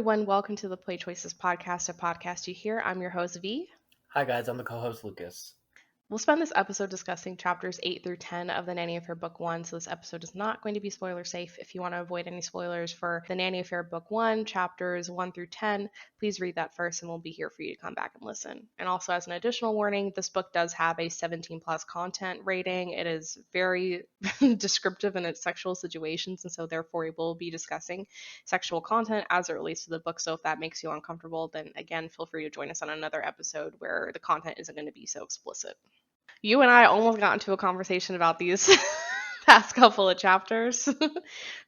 everyone. Welcome to the Play Choices podcast, a podcast you hear. I'm your host, V. Hi guys, I'm the co-host Lucas. We'll spend this episode discussing chapters 8 through 10 of the Nanny Affair Book 1, so this episode is not going to be spoiler safe. If you want to avoid any spoilers for the Nanny Affair Book 1, chapters 1 through 10, please read that first and we'll be here for you to come back and listen. And also, as an additional warning, this book does have a 17 plus content rating. It is very descriptive in its sexual situations, and so therefore we will be discussing sexual content as it relates to the book. So if that makes you uncomfortable, then again, feel free to join us on another episode where the content isn't going to be so explicit. You and I almost got into a conversation about these past couple of chapters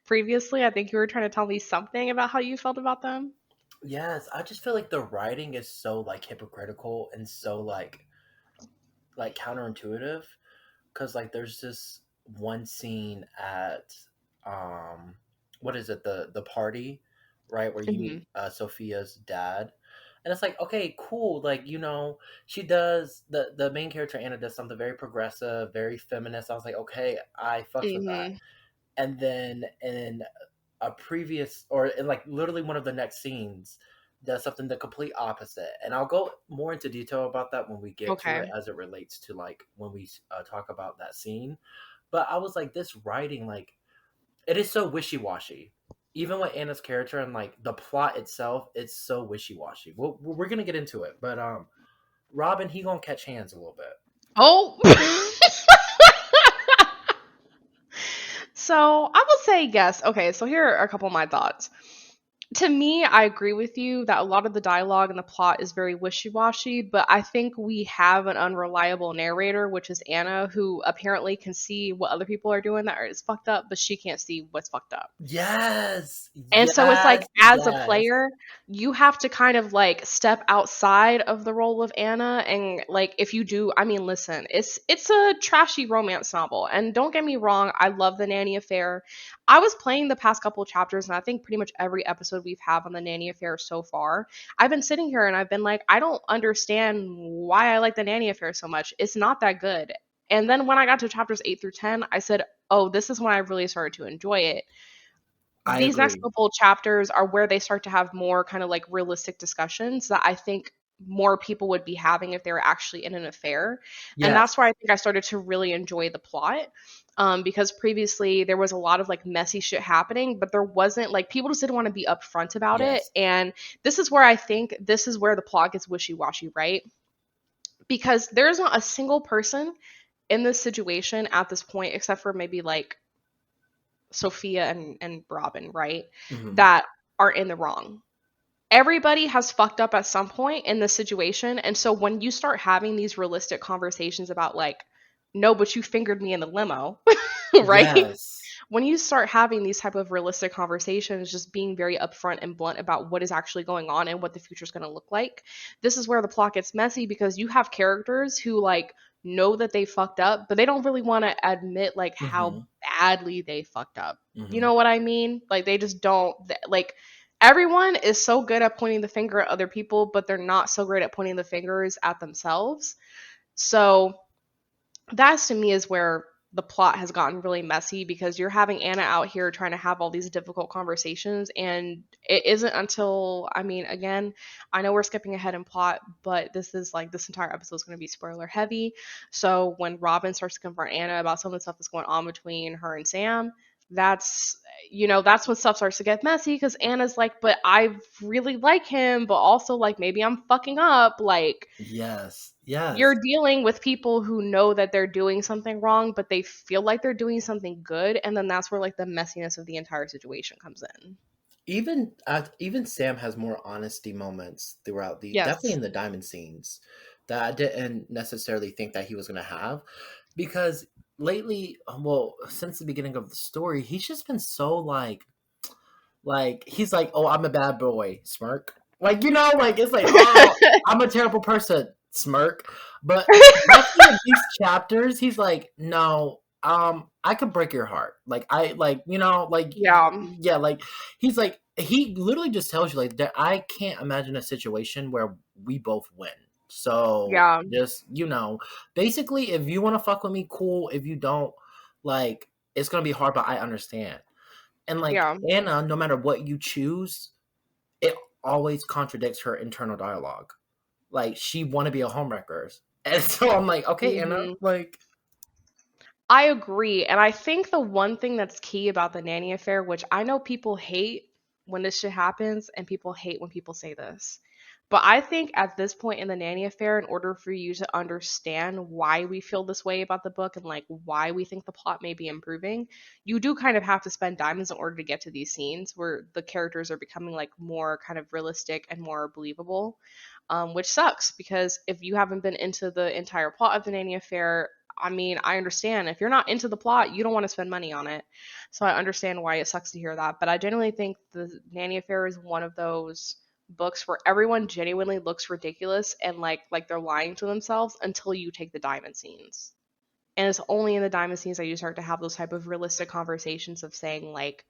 previously. I think you were trying to tell me something about how you felt about them. Yes, I just feel like the writing is so hypocritical and so counterintuitive, because there's this one scene at what is it, the party, right, where you meet Sophia's dad. And it's okay, cool. She does, the main character, Anna, does something very progressive, very feminist. I was like, okay, I fucks with that. And then in a previous, or in literally one of the next scenes, does something the complete opposite. And I'll go more into detail about that when we get to it, as it relates to when we talk about that scene. But I was like, this writing, it is so wishy-washy. Even with Anna's character and the plot itself, it's so wishy-washy. We're gonna get into it, but Robin, he gonna catch hands a little bit. Oh. So I will say yes. Okay, so here are a couple of my thoughts. To me, I agree with you that a lot of the dialogue and the plot is very wishy-washy, but I think we have an unreliable narrator, which is Anna, who apparently can see what other people are doing that is fucked up, but she can't see what's fucked up. Yes. And so it's as a player, you have to kind of step outside of the role of Anna, and if you do, I mean, listen, it's a trashy romance novel, and don't get me wrong, I love the Nanny Affair. I was playing the past couple of chapters, and I think pretty much every episode we've had on the Nanny Affair so far, I've been sitting here and I've been like, I don't understand why I like the Nanny Affair so much. It's not that good. And then when I got to chapters 8 through 10, I said, oh, this is when I really started to enjoy it. These next couple chapters are where they start to have more kind of realistic discussions that I think more people would be having if they were actually in an affair. Yes. And that's where I think I started to really enjoy the plot. Because previously there was a lot of messy shit happening, but there wasn't people just didn't want to be upfront about it. And this is where I think this is where the plot gets wishy-washy, right? Because there is not a single person in this situation at this point, except for maybe Sophia and Robin, right? Mm-hmm. That are in the wrong. Everybody has fucked up at some point in this situation. And so when you start having these realistic conversations about no, but you fingered me in the limo, right? Yes. When you start having these type of realistic conversations, just being very upfront and blunt about what is actually going on and what the future is going to look like, this is where the plot gets messy, because you have characters who know that they fucked up, but they don't really want to admit how badly they fucked up. Mm-hmm. You know what I mean? They just don't, everyone is so good at pointing the finger at other people, but they're not so great at pointing the fingers at themselves. So that's, to me, is where the plot has gotten really messy, because you're having Anna out here trying to have all these difficult conversations, and it isn't until, I mean, again, I know we're skipping ahead in plot, but this is this entire episode is going to be spoiler heavy. So when Robin starts to confront Anna about some of the stuff that's going on between her and Sam, that's when stuff starts to get messy, because Anna's but I really like him, but also maybe I'm fucking up. Yes. You're dealing with people who know that they're doing something wrong, but they feel like they're doing something good, and then that's where the messiness of the entire situation comes in. Even Sam has more honesty moments throughout definitely in the diamond scenes, that I didn't necessarily think that he was going to have, because lately, well, since the beginning of the story, he's just been so he's oh, I'm a bad boy, smirk, it's oh, I'm a terrible person, smirk. But in these chapters, he's no, I could break your heart, he's he literally just tells you that I can't imagine a situation where we both win. So just, basically, if you want to fuck with me, cool. If you don't, it's going to be hard, but I understand. And Anna, no matter what you choose, always contradicts her internal dialogue. Like, she want to be a homewrecker. And so I'm like, okay, Anna, Mhm. like, I agree. And I think the one thing that's key about the nanny affair, which I know people hate when this shit happens, and people hate when people say this. But I think at this point in the nanny affair, in order for you to understand why we feel this way about the book and like why we think the plot may be improving, you do kind of have to spend diamonds in order to get to these scenes where the characters are becoming like more kind of realistic and more believable. Which sucks because if you haven't been into the entire plot of the nanny affair, I mean, I understand. If you're not into the plot, you don't want to spend money on it. So I understand why it sucks to hear that. But I genuinely think the Nanny Affair is one of those books where everyone genuinely looks ridiculous and like they're lying to themselves until you take the diamond scenes. And it's only in the diamond scenes that you start to have those type of realistic conversations of saying like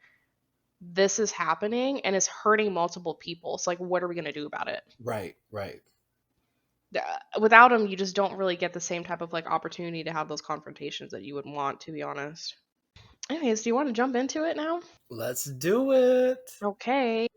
this is happening and it's hurting multiple people. So like what are we going to do about it? right, right. Without them, you just don't really get the same type of like opportunity to have those confrontations that you would want, to be honest. Anyways, do you want to jump into it now? Let's do it. Okay.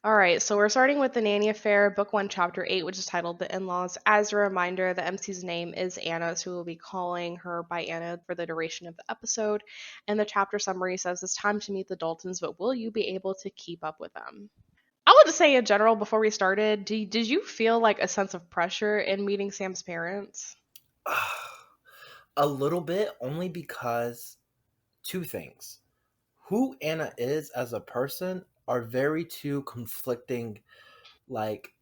All right, so we're starting with the Nanny Affair, Book 1, Chapter 8, which is titled The In Laws. As a reminder, the MC's name is Anna, so we'll be calling her by Anna for the duration of the episode. And the chapter summary says it's time to meet the Daltons, but will you be able to keep up with them? I want to say in general, before we started, did you feel like a sense of pressure in meeting Sam's parents? A little bit, only because two things. Who Anna is as a person are very two conflicting, like,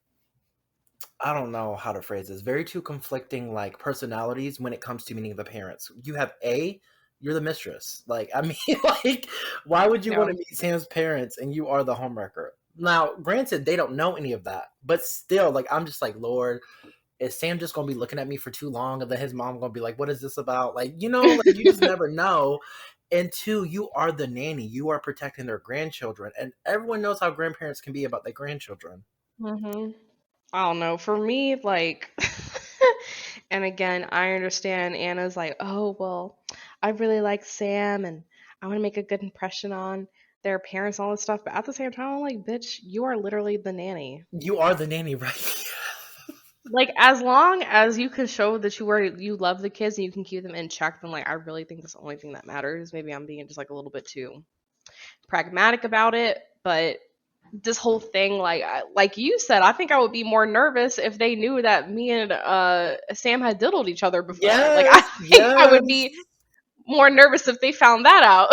I don't know how to phrase this, very two conflicting, like, personalities when it comes to meeting the parents. You have you're the mistress. Like, I mean, like, why would you want No. to meet Sam's parents and you are the homewrecker? Now, granted, they don't know any of that, but still, like, I'm just like, Lord, is Sam just gonna be looking at me for too long, and then his mom gonna be like, "What is this about?" Like, like, you just never know. And two, you are the nanny. You are protecting their grandchildren, and everyone knows how grandparents can be about their grandchildren. hmm I don't know. For me, like, and again, I understand Anna's like, oh, well, I really like Sam and I want to make a good impression on their parents and all this stuff. But at the same time, I'm like, bitch, you are literally the nanny. You are the nanny, right? Like, as long as you can show that you love the kids and you can keep them in check, then like I really think that's the only thing that matters. Maybe I'm being just like a little bit too pragmatic about it, but this whole thing, like you said, I think I would be more nervous if they knew that me and Sam had diddled each other before. Like I Yes, think I would yes. be more nervous if they found that out.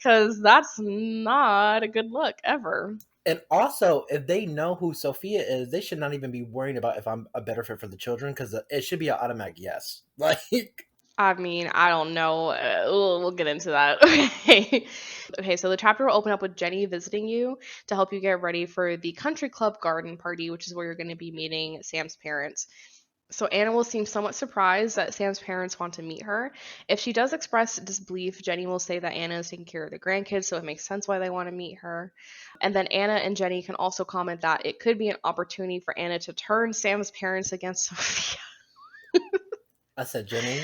Cuz that's not a good look ever. And also, if they know who Sophia is, they should not even be worried about if I'm a better fit for the children, because it should be an automatic yes. Like, I mean, I don't know. We'll get into that. Okay. Okay, so the chapter will open up with Jenny visiting you to help you get ready for the country club garden party, which is where you're going to be meeting Sam's parents. So Anna will seem somewhat surprised that Sam's parents want to meet her. If she does express disbelief, Jenny will say that Anna is taking care of the grandkids, so it makes sense why they want to meet her. And then Anna and Jenny can also comment that it could be an opportunity for Anna to turn Sam's parents against Sophia. I said, Jenny,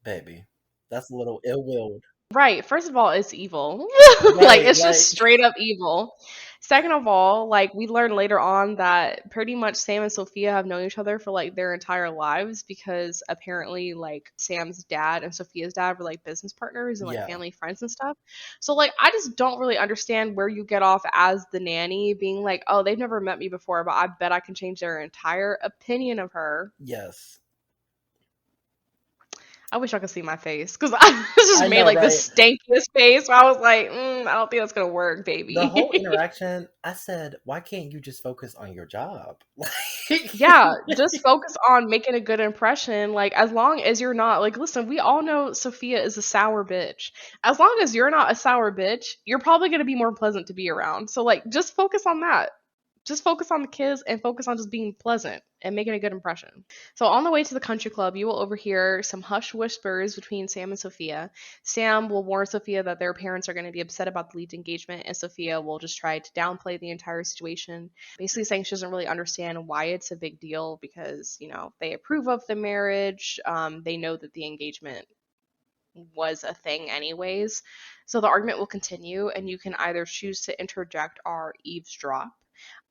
baby, that's a little ill-willed. Right. First of all, it's evil. Like Right, it's just like, straight up evil. Second of all, like we learn later on that pretty much Sam and Sophia have known each other for like their entire lives because apparently like Sam's dad and Sophia's dad were like business partners and like yeah, family friends and stuff. So like I just don't really understand where you get off as the nanny being like, "Oh, they've never met me before, but I bet I can change their entire opinion of her." yes. I wish I could see my face because I just I made know, like the right? stankiest face. Where I was like, I don't think that's gonna work, The whole baby. interaction, I said, why can't you just focus on your job? Like, Yeah, just focus on making a good impression. Like, as long as you're not like, listen, we all know Sophia is a sour bitch. As long as you're not a sour bitch, you're probably gonna be more pleasant to be around. So like, just focus on that. Just focus on the kids and focus on just being pleasant and making a good impression. So on the way to the country club, you will overhear some hushed whispers between Sam and Sophia. Sam will warn Sophia that their parents are going to be upset about the leaked engagement, and Sophia will just try to downplay the entire situation, basically saying she doesn't really understand why it's a big deal because, they approve of the marriage. They know that the engagement was a thing anyways. So the argument will continue, and you can either choose to interject or eavesdrop.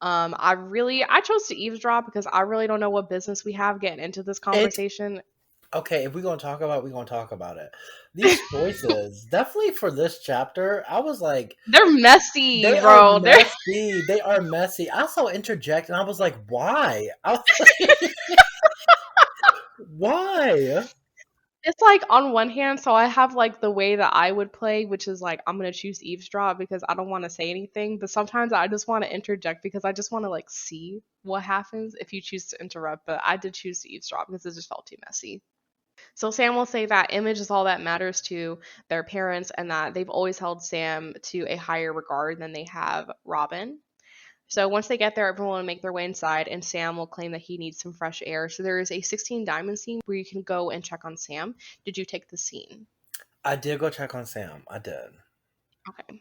I chose to eavesdrop because I really don't know what business we have getting into this It's conversation. okay. If we're gonna talk about it, we're gonna talk about it. These choices, definitely for this chapter, I was like, They're messy, they are bro. They're messy. They are messy. I saw interject and I was like, why? I was like, why? It's like on one hand, so I have like the way that I would play, which is like I'm gonna choose eavesdrop because I don't want to say anything, but sometimes I just want to interject because I just want to like see what happens if you choose to interrupt. But I did choose to eavesdrop because it just felt too messy. So Sam will say that image is all that matters to their parents and that they've always held Sam to a higher regard than they have Robin. So once they get there, everyone will make their way inside, and Sam will claim that he needs some fresh air. So there is a 16 diamond scene where you can go and check on Sam. Did you take the scene? I did go check on Sam. I did. Okay.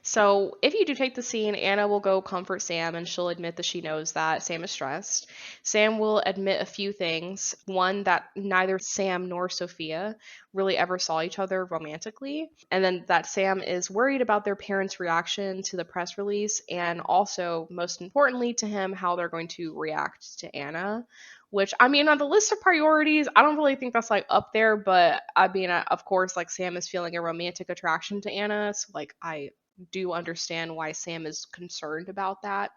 So if you do take the scene, Anna will go comfort Sam and she'll admit that she knows that Sam is stressed. Sam will admit a few things. One, that neither Sam nor Sophia really ever saw each other romantically. And then that Sam is worried about their parents' reaction to the press release. And also, most importantly to him, how they're going to react to Anna. Which, I mean, on the list of priorities, I don't really think that's like up there, but I mean, of course, like Sam is feeling a romantic attraction to Anna, so like I do understand why Sam is concerned about that.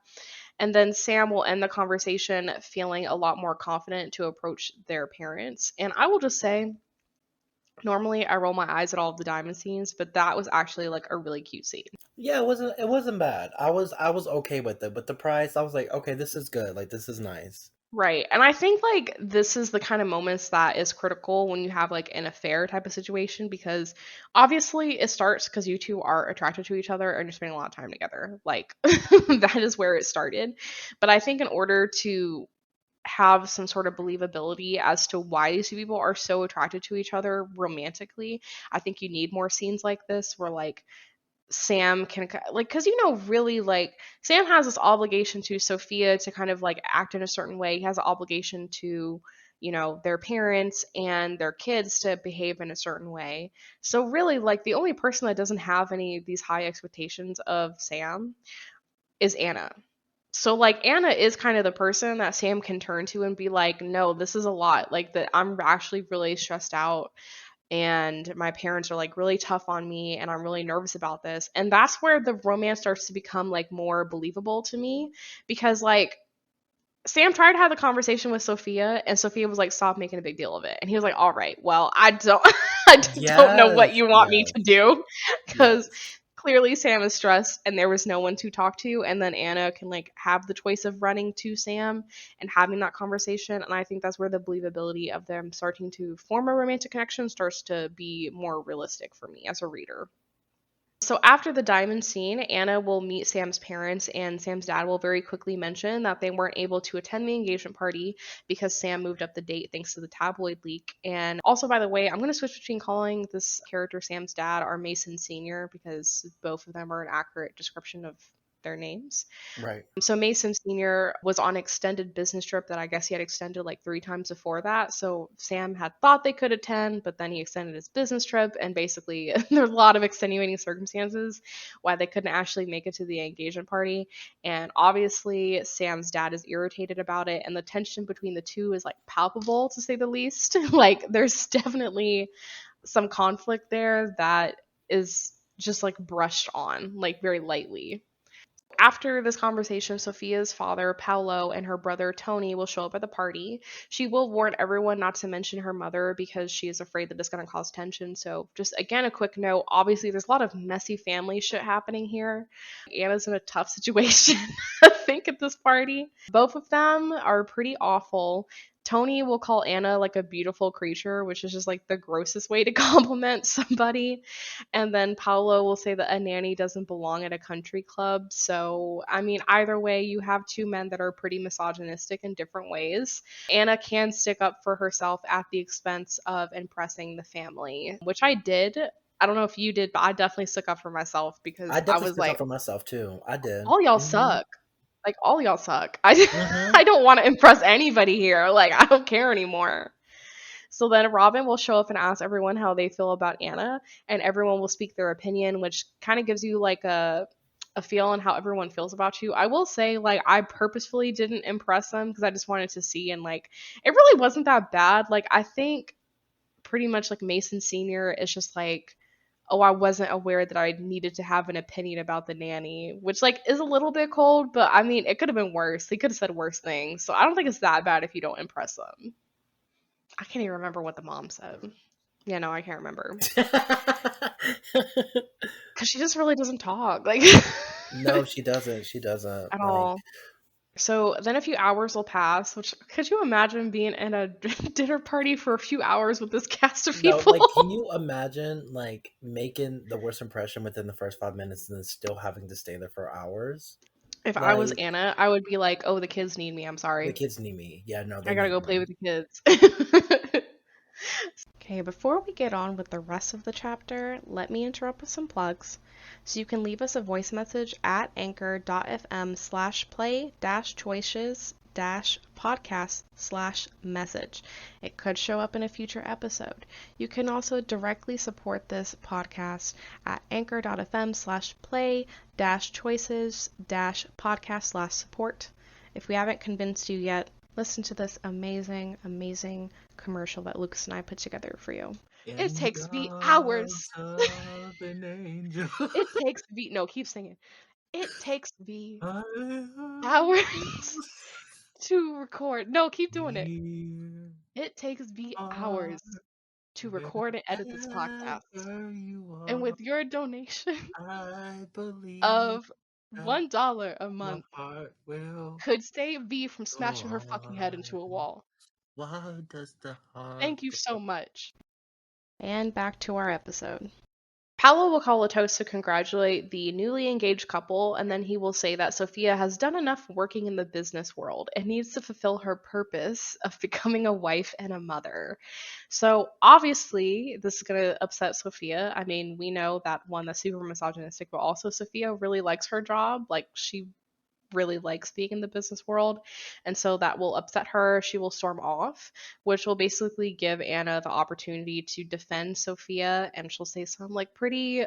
And then Sam will end the conversation feeling a lot more confident to approach their parents. And I will just say, normally I roll my eyes at all of the diamond scenes, but that was actually like a really cute scene. Yeah, it wasn't bad. I was okay with it, but the price, I was like, okay, this is good. Like this is nice. Right. And I think like this is the kind of moments that is critical when you have like an affair type of situation because obviously it starts because you two are attracted to each other and you're spending a lot of time together. Like that is where it started. But I think in order to have some sort of believability as to why these two people are so attracted to each other romantically, I think you need more scenes like this where like Sam can like because really like Sam has this obligation to Sophia to kind of like act in a certain way. He has an obligation to their parents and their kids to behave in a certain way. So really like the only person that doesn't have any of these high expectations of Sam is Anna. So like Anna is kind of the person that Sam can turn to and be like, no, this is a lot. Like that I'm actually really stressed out and my parents are like really tough on me and I'm really nervous about this. And that's where the romance starts to become like more believable to me because like Sam tried to have the conversation with Sophia and Sophia was like stop making a big deal of it. And he was like, "All right. Well, I don't I don't know what Yes, you want me yes, to do cuz yes. clearly Sam is stressed and there was no one to talk to and then Anna can like have the choice of running to Sam and having that conversation and I think that's where the believability of them starting to form a romantic connection starts to be more realistic for me as a reader. So after the diamond scene, Anna will meet Sam's parents, and Sam's dad will very quickly mention that they weren't able to attend the engagement party because Sam moved up the date thanks to the tabloid leak. And also, by the way, I'm going to switch between calling this character Sam's dad or Mason Sr. because both of them are an accurate description of their names. Right. So Mason Sr. was on an extended business trip that I guess he had extended like 3 times before that. So Sam had thought they could attend, but then he extended his business trip, and basically there's a lot of extenuating circumstances why they couldn't actually make it to the engagement party. And obviously Sam's dad is irritated about it, and the tension between the two is like palpable to say the least. Like there's definitely some conflict there that is just like brushed on like very lightly. After this conversation, Sophia's father, Paolo, and her brother, Tony, will show up at the party. She will warn everyone not to mention her mother because she is afraid that it's going to cause tension. So, just again, a quick note obviously, there's a lot of messy family shit happening here. Anna's in a tough situation, I think, at this party. Both of them are pretty awful. Tony will call Anna like a beautiful creature, which is just like the grossest way to compliment somebody. And then Paolo will say that a nanny doesn't belong at a country club. So, I mean, either way, you have two men that are pretty misogynistic in different ways. Anna can stick up for herself at the expense of impressing the family, which I did. I don't know if you did, but I definitely stuck up for myself I because I definitely was stuck up like, for myself too. I did. all y'all Mhm. suck. Like, all y'all suck. I, Mhm. I don't want to impress anybody here. Like, I don't care anymore. So then Robin will show up and ask everyone how they feel about Anna, and everyone will speak their opinion, which kind of gives you like a feel on how everyone feels about you. I will say, like, I purposefully didn't impress them because I just wanted to see, and like, it really wasn't that bad. Like, I think pretty much like Mason Sr. is just like, oh, I wasn't aware that I needed to have an opinion about the nanny, which like is a little bit cold, but I mean, it could have been worse. They could have said worse things. So I don't think it's that bad if you don't impress them. I can't even remember what the mom said. Yeah, no, I can't remember. Because she just really doesn't talk, like, No, she doesn't. She doesn't. at Like, all. So then a few hours will pass, which could you imagine being in a dinner party for a few hours with this cast of no, people? like, can you imagine like making the worst impression within the first 5 minutes and then still having to stay there for hours? If I was Like, Anna, I would be like, oh, the kids need me. I'm the sorry. kids need me. Yeah, no, I they gotta need go play with me. the kids. Okay, before we get on with the rest of the chapter, let me interrupt with some plugs. So you can leave us a voice message at anchor.fm/play-choices-podcast/message. It could show up in a future episode. You can also directly support this podcast at anchor.fm/play-choices-podcast/support. If we haven't convinced you yet, listen to this amazing, amazing commercial that Lucas and I put together for you. It In takes the me arms hours. of an angel. It takes me, no, keep singing. It takes me I hours to record. No, keep doing it. Here It takes me are hours to record and edit this podcast. wherever you And are. with your donation I believe of that $1 a my month heart will could save V from go smashing her fucking head on. into a wall. Why does the heart Thank you go? so much. And back to our episode. Paolo will call a toast to congratulate the newly engaged couple, and then he will say that Sophia has done enough working in the business world and needs to fulfill her purpose of becoming a wife and a mother. So, obviously, this is going to upset Sophia. I mean, we know that one that's super misogynistic, but also Sophia really likes her job. Like, she really likes being in the business world, and so that will upset her. She will storm off, which will basically give Anna the opportunity to defend Sophia, and she'll say some like pretty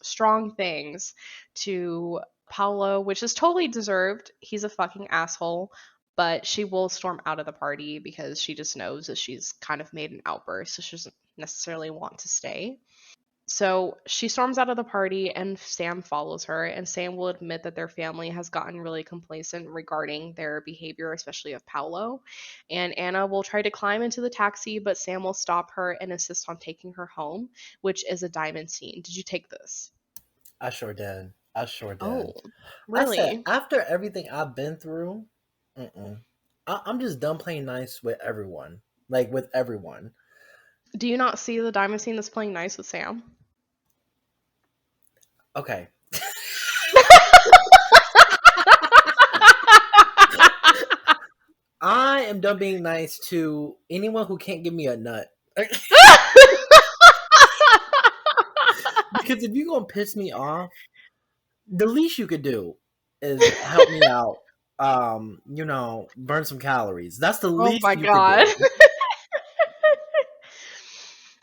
strong things to Paolo, which is totally deserved. He's a fucking asshole. But she will storm out of the party because she just knows that she's kind of made an outburst, so she doesn't necessarily want to stay. So she storms out of the party, and Sam follows her. And Sam will admit that their family has gotten really complacent regarding their behavior, especially of Paolo. And Anna will try to climb into the taxi, but Sam will stop her and insist on taking her home, which is a diamond scene. Did you take this? I sure did. I sure Oh, did. I said, really? after everything I've been through, mm-mm. I'm just done playing nice with everyone. Like, with everyone. Do you not see the diamond scene that's playing nice with Sam? Okay. I am done being nice to anyone who can't give me a nut. Because if you're going to piss me off, the least you could do is help me out. Burn some calories. That's the Oh least my you could god. do.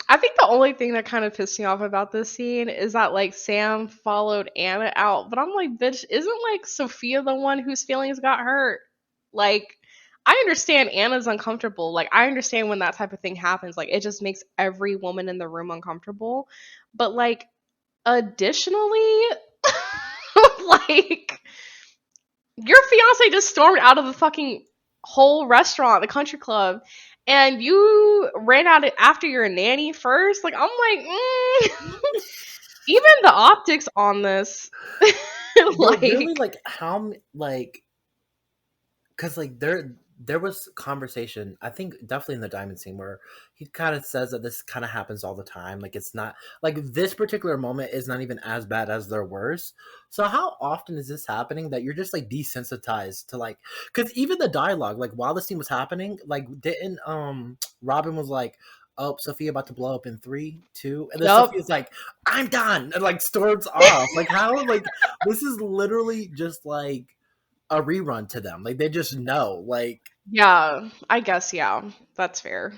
I think the only thing that kind of pissed me off about this scene is that like Sam followed Anna out, but I'm like, bitch, isn't like Sophia the one whose feelings got hurt? Like, I understand Anna's uncomfortable. Like, I understand when that type of thing happens. Like, it just makes every woman in the room uncomfortable. But like, additionally, like your fiance just stormed out of the fucking whole restaurant, the country club, and you ran out after your nanny first. Like, I'm like, even the optics on this, But really, like, like, because like there was conversation, I think definitely in the diamond scene, where he kind of says that this kind of happens all the time. Like, it's not like this particular moment is not even as bad as their worst. So how often is this happening that you're just like desensitized to, like, because even the dialogue, like, while the scene was happening, like, didn't Robin was like, oh, Sophia about to blow up in 3 2, and then yup. Sophia's like, I'm done, and like storms off. Like, how, like, this is literally just like a rerun to them. Like, they just know. Like, Yeah, I guess, yeah, that's fair.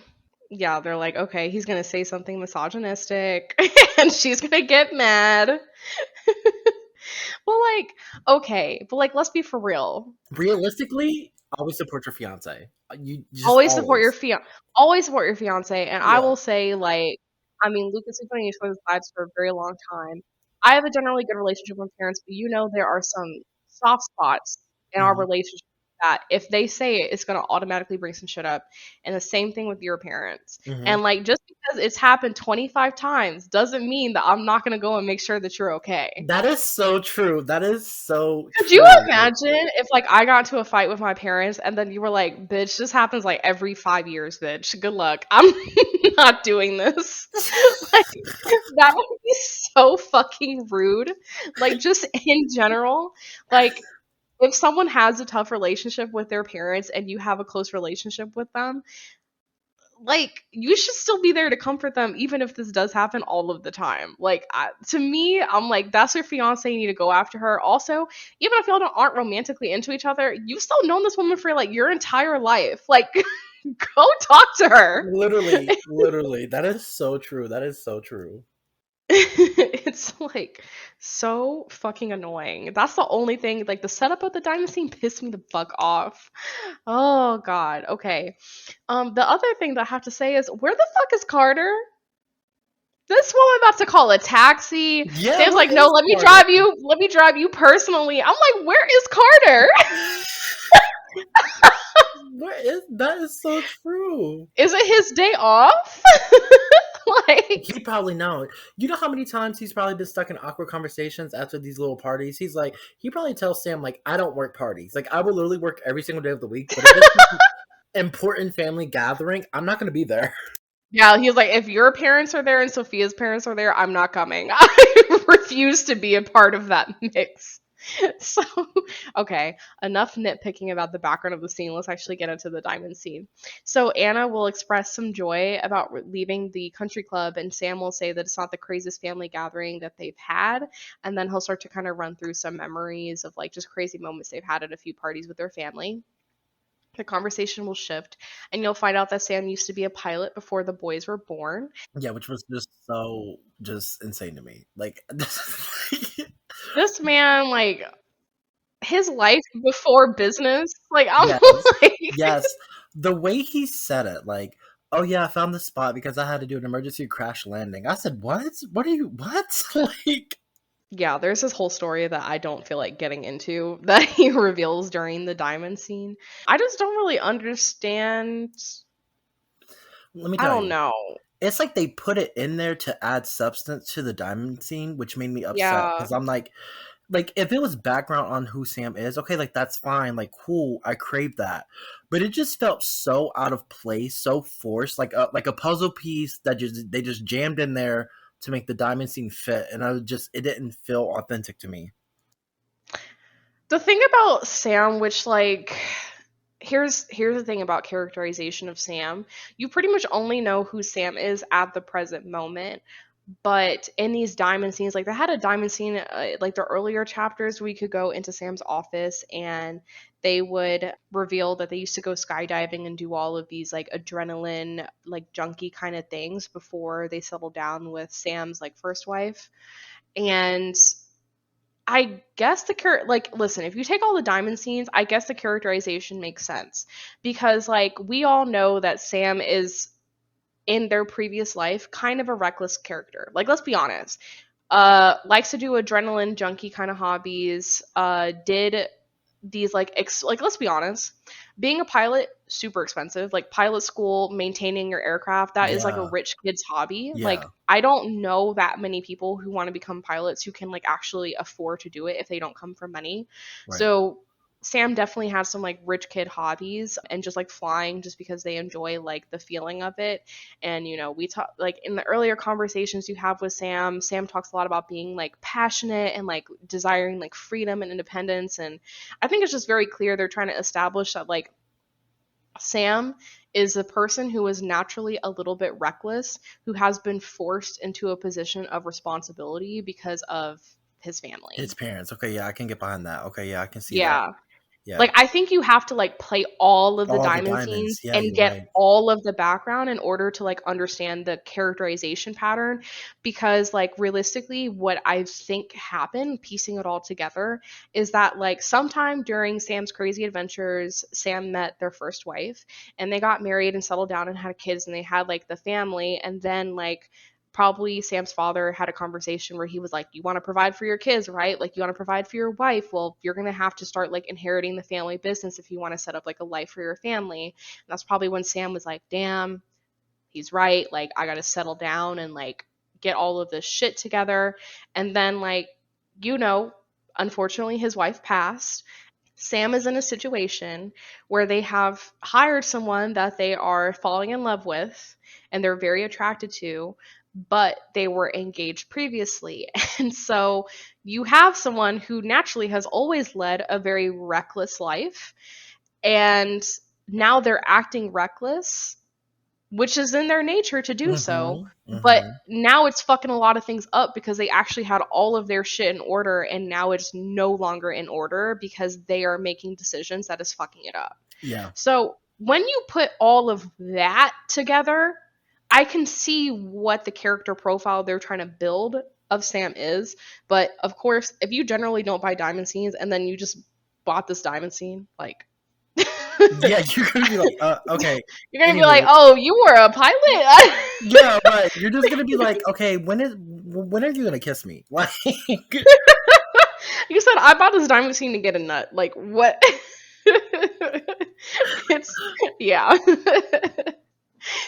Yeah, they're like, okay, he's gonna say something misogynistic, and she's gonna get mad. Well, like, okay, but like, let's be for real. Realistically, always support your fiance. You just Always support your always. always support your fiance. And I Yeah. will say, like, I mean, Lucas has been in each other's lives for a very long time. I have a generally good relationship with parents, but you know there are some soft spots in our Hmm. relationship that if they say it, it's gonna automatically bring some shit up. And the same thing with your parents. Hmm. And like, just because it's happened 25 times doesn't mean that I'm not gonna go and make sure that you're okay. That is so true. That is so Could you true. Like, imagine if like I got into a fight with my parents and then you were like, "Bitch, this happens like every 5 years, bitch. Good luck. I'm not doing this." Like that would be so fucking rude. Like just in general, like if someone has a tough relationship with their parents and you have a close relationship with them, like you should still be there to comfort them even if this does happen all of the time. Like to me, I'm like that's your fiance, you need to go after her. Also, even if y'all aren't romantically into each other, you've still known this woman for like your entire life. Like go talk to her. literally, literally. That is so true. That is so true. It's like so fucking annoying. That's the only thing. Like the setup of the diamond scene pissed me the fuck off. Oh god. Okay. The other thing that I have to say is where the fuck is Carter? This woman about to call a taxi. Yeah, Sam's where like, no, is let me Carter? drive you. Let me drive you personally. I'm like, where is Carter? Where is that? Is so true. Is it his day off? He Like, probably know. You know how many times he's probably been stuck in awkward conversations after these little parties. He's like, he probably tells Sam like, I don't work parties. Like, I will literally work every single day of the week. But if it's like an important family gathering, I'm not going to be there. yeah, he was like, if your parents are there and Sophia's parents are there, I'm not coming. I refuse to be a part of that mix. So, okay, enough nitpicking about the background of the scene. Let's actually get into the diamond scene. So, Anna will express some joy about leaving the country club, and Sam will say that it's not the craziest family gathering that they've had. And then he'll start to kind of run through some memories of like just crazy moments they've had at a few parties with their family. The conversation will shift, and you'll find out that Sam used to be a pilot before the boys were born. Yeah, which was just so just insane to me. Like, This man, like, his life before business, like, I'm yes, like, yes. The way he said it, like, oh yeah, I found this spot because I had to do an emergency crash landing. I said, what? What are you? What? Like, yeah, there's this whole story that I don't feel like getting into that he reveals during the diamond scene. I just don't really understand. let me I tell don't you. know. It's like they put it in there to add substance to the diamond scene, which made me upset Yeah. because I'm like if it was background on who Sam is, okay, like that's fine, like cool, I crave that, but it just felt so out of place, so forced, like a puzzle piece that just they just jammed in there to make the diamond scene fit, and I was just it didn't feel authentic to me. The thing about Sam, which like here's the thing about characterization of Sam. You pretty much only know who Sam is at the present moment. But in these diamond scenes, like they had a diamond scene, like the earlier chapters, we could go into Sam's office and they would reveal that they used to go skydiving and do all of these like adrenaline, like junkie kind of things before they settled down with Sam's like first wife. And I guess like listen, if you take all the diamond scenes, I guess the characterization makes sense because like we all know that Sam is in their previous life kind of a reckless character. Like let's be honest. Likes to do adrenaline junkie kind of hobbies. Did these like like let's be honest, being a pilot super expensive. Like pilot school, maintaining your aircraft, that is like a Yeah, rich kid's hobby. Like yeah, I don't know that many people who want to become pilots who can like actually afford to do it if they don't come from money. right. So Sam definitely has some like rich kid hobbies and just like flying just because they enjoy like the feeling of it. And you know, we talk like in the earlier conversations you have with Sam, Sam talks a lot about being like passionate and like desiring like freedom and independence. And I think it's just very clear they're trying to establish that like Sam is a person who is naturally a little bit reckless, who has been forced into a position of responsibility because of his His family. parents, okay, yeah, I can get behind that. Okay, yeah, I can see that. Yeah. Yeah. Like, I think you have to, like, play all of the All the diamond scenes diamonds. Yeah, and you're get right. all of the background in order to, like, understand the characterization pattern, because, like, realistically, what I think happened, piecing it all together, is that, like, sometime during Sam's crazy adventures, Sam met their first wife, and they got married and settled down and had kids, and they had, like, the family, and then, like, probably Sam's father had a conversation where he was like, "You want to provide for your kids, right? Like, you want to provide for your wife. Well, you're going to have to start, like, inheriting the family business if you want to set up, like, a life for your family." And that's probably when Sam was like, "Damn, he's right. Like, I got to settle down and, like, get all of this shit together." And then, like, you know, unfortunately, his wife passed. Sam is in a situation where they have hired someone that they are falling in love with and they're very attracted to, but they were engaged previously. And so you have someone who naturally has always led a very reckless life, and now they're acting reckless, which is in their nature to do so. Mm-hmm. But Mm-hmm. now it's fucking a lot of things up because they actually had all of their shit in order, and now it's no longer in order because they are making decisions that is fucking it up. Yeah. So when you put all of that together, I can see what the character profile they're trying to build of Sam is. But of course, if you generally don't buy diamond scenes and then you just bought this diamond scene, like Yeah, you're gonna be like, okay. you're gonna be like, Anywho, "Oh, you were a pilot." yeah, right. You're just gonna be like, okay, when are you gonna kiss me? Like, You said I bought this diamond scene to get a nut. Like what? It's yeah.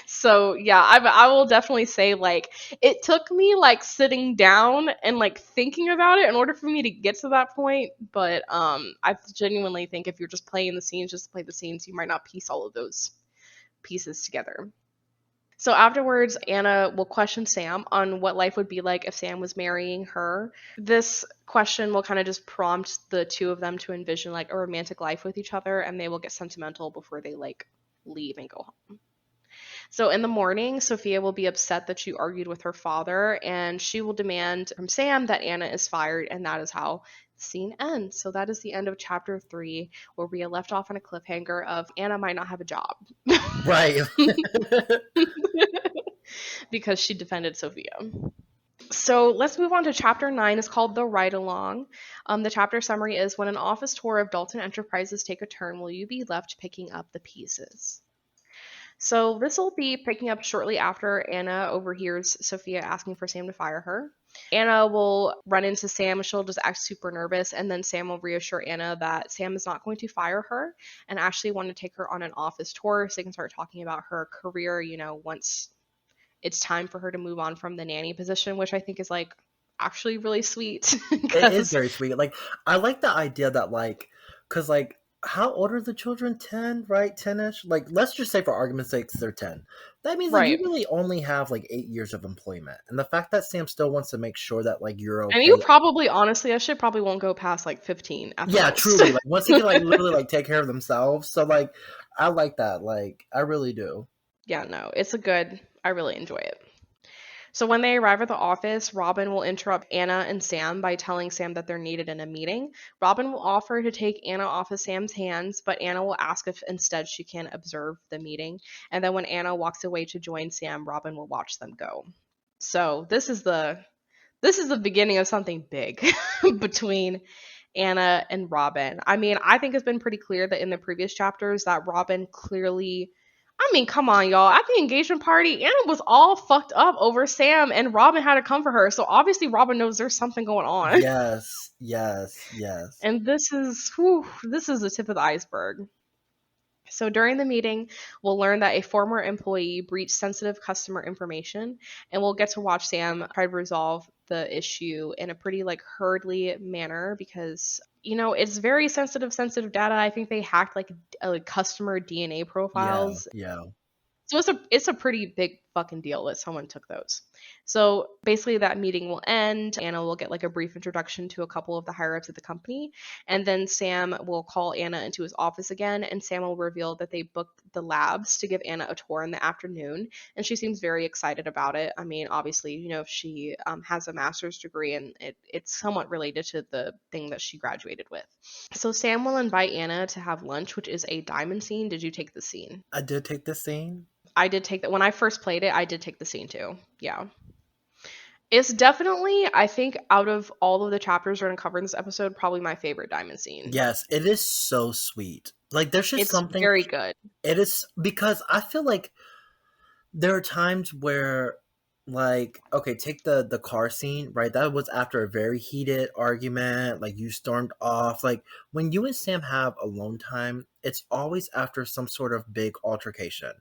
So yeah, I will definitely say, like, it took me, like, sitting down and, like, thinking about it in order for me to get to that point. But I genuinely think if you're just playing the scenes just to play the scenes, you might not piece all of those pieces together. So afterwards, Anna will question Sam on what life would be like if Sam was marrying her. This question will kind of just prompt the two of them to envision, like, a romantic life with each other, and they will get sentimental before they, like, leave and go home. So in the morning, Sophia will be upset that she argued with her father, and she will demand from Sam that Anna is fired, and that is how the scene ends. So that is the end of chapter 3, where we are left off on a cliffhanger of Anna might not have a job right. because she defended Sophia. So let's move on to chapter 9. It's called The Ride Along. The chapter summary is: when an office tour of Dalton Enterprises take a turn, will you be left picking up the pieces? So this will be picking up shortly after Anna overhears Sophia asking for Sam to fire her. Anna will run into Sam. She'll just act super nervous, and then Sam will reassure Anna that Sam is not going to fire her and actually want to take her on an office tour so they can start talking about her career, once it's time for her to move on from the nanny position, which I think is, like, actually really sweet It is because very sweet. Like, I like the idea that, like, because, like, how old are the children? 10, right? 10ish. Like, let's just say for argument's sake, they're 10. That means that you right. really only have like 8 years of employment, and the fact that Sam still wants to make sure that like you're And you okay. probably, honestly, that shit probably won't go past like 15 at the Yeah, most. truly. Like, once they can like literally like take care of themselves. So like, I like that. Like, I really do. Yeah, no, I really enjoy it. So when they arrive at the office, Robin will interrupt Anna and Sam by telling Sam that they're needed in a meeting. Robin will offer to take Anna off of Sam's hands, but Anna will ask if instead she can observe the meeting. And then when Anna walks away to join Sam, Robin will watch them go. So this is the beginning of something big between Anna and Robin. I mean, I think it's been pretty clear that in the previous chapters that Robin clearly, I mean, come on, y'all. At the engagement party, Anna was all fucked up over Sam, and Robin had to come for her. So obviously, Robin knows there's something going on. Yes, yes, yes. And this is the tip of the iceberg. So during the meeting, we'll learn that a former employee breached sensitive customer information, and we'll get to watch Sam try to resolve the issue in a pretty, like, hurriedly manner because it's very sensitive data. I think they hacked, like, customer DNA Yeah, profiles. yeah. So it's a pretty big fucking deal that someone took those. So basically, that meeting will end. Anna will get like a brief introduction to a couple of the higher ups at the company. And then Sam will call Anna into his office again. And Sam will reveal that they booked the labs to give Anna a tour in the afternoon. And she seems very excited about it. I mean, obviously, she has a master's degree and it's somewhat related to the thing that she graduated with. So Sam will invite Anna to have lunch, which is a diamond scene. Did you take the scene? I did take this scene. I did take that. When I first played it, I did take the scene too. Yeah. It's definitely, I think, out of all of the chapters we're going to cover in this episode, probably my favorite diamond scene. Yes, it is so sweet. Like, there's just It's something. very good. It is because I feel like there are times where, like, okay, take the car scene, right? That was after a very heated argument. Like, you stormed off. Like, when you and Sam have alone time, it's always after some sort of big altercation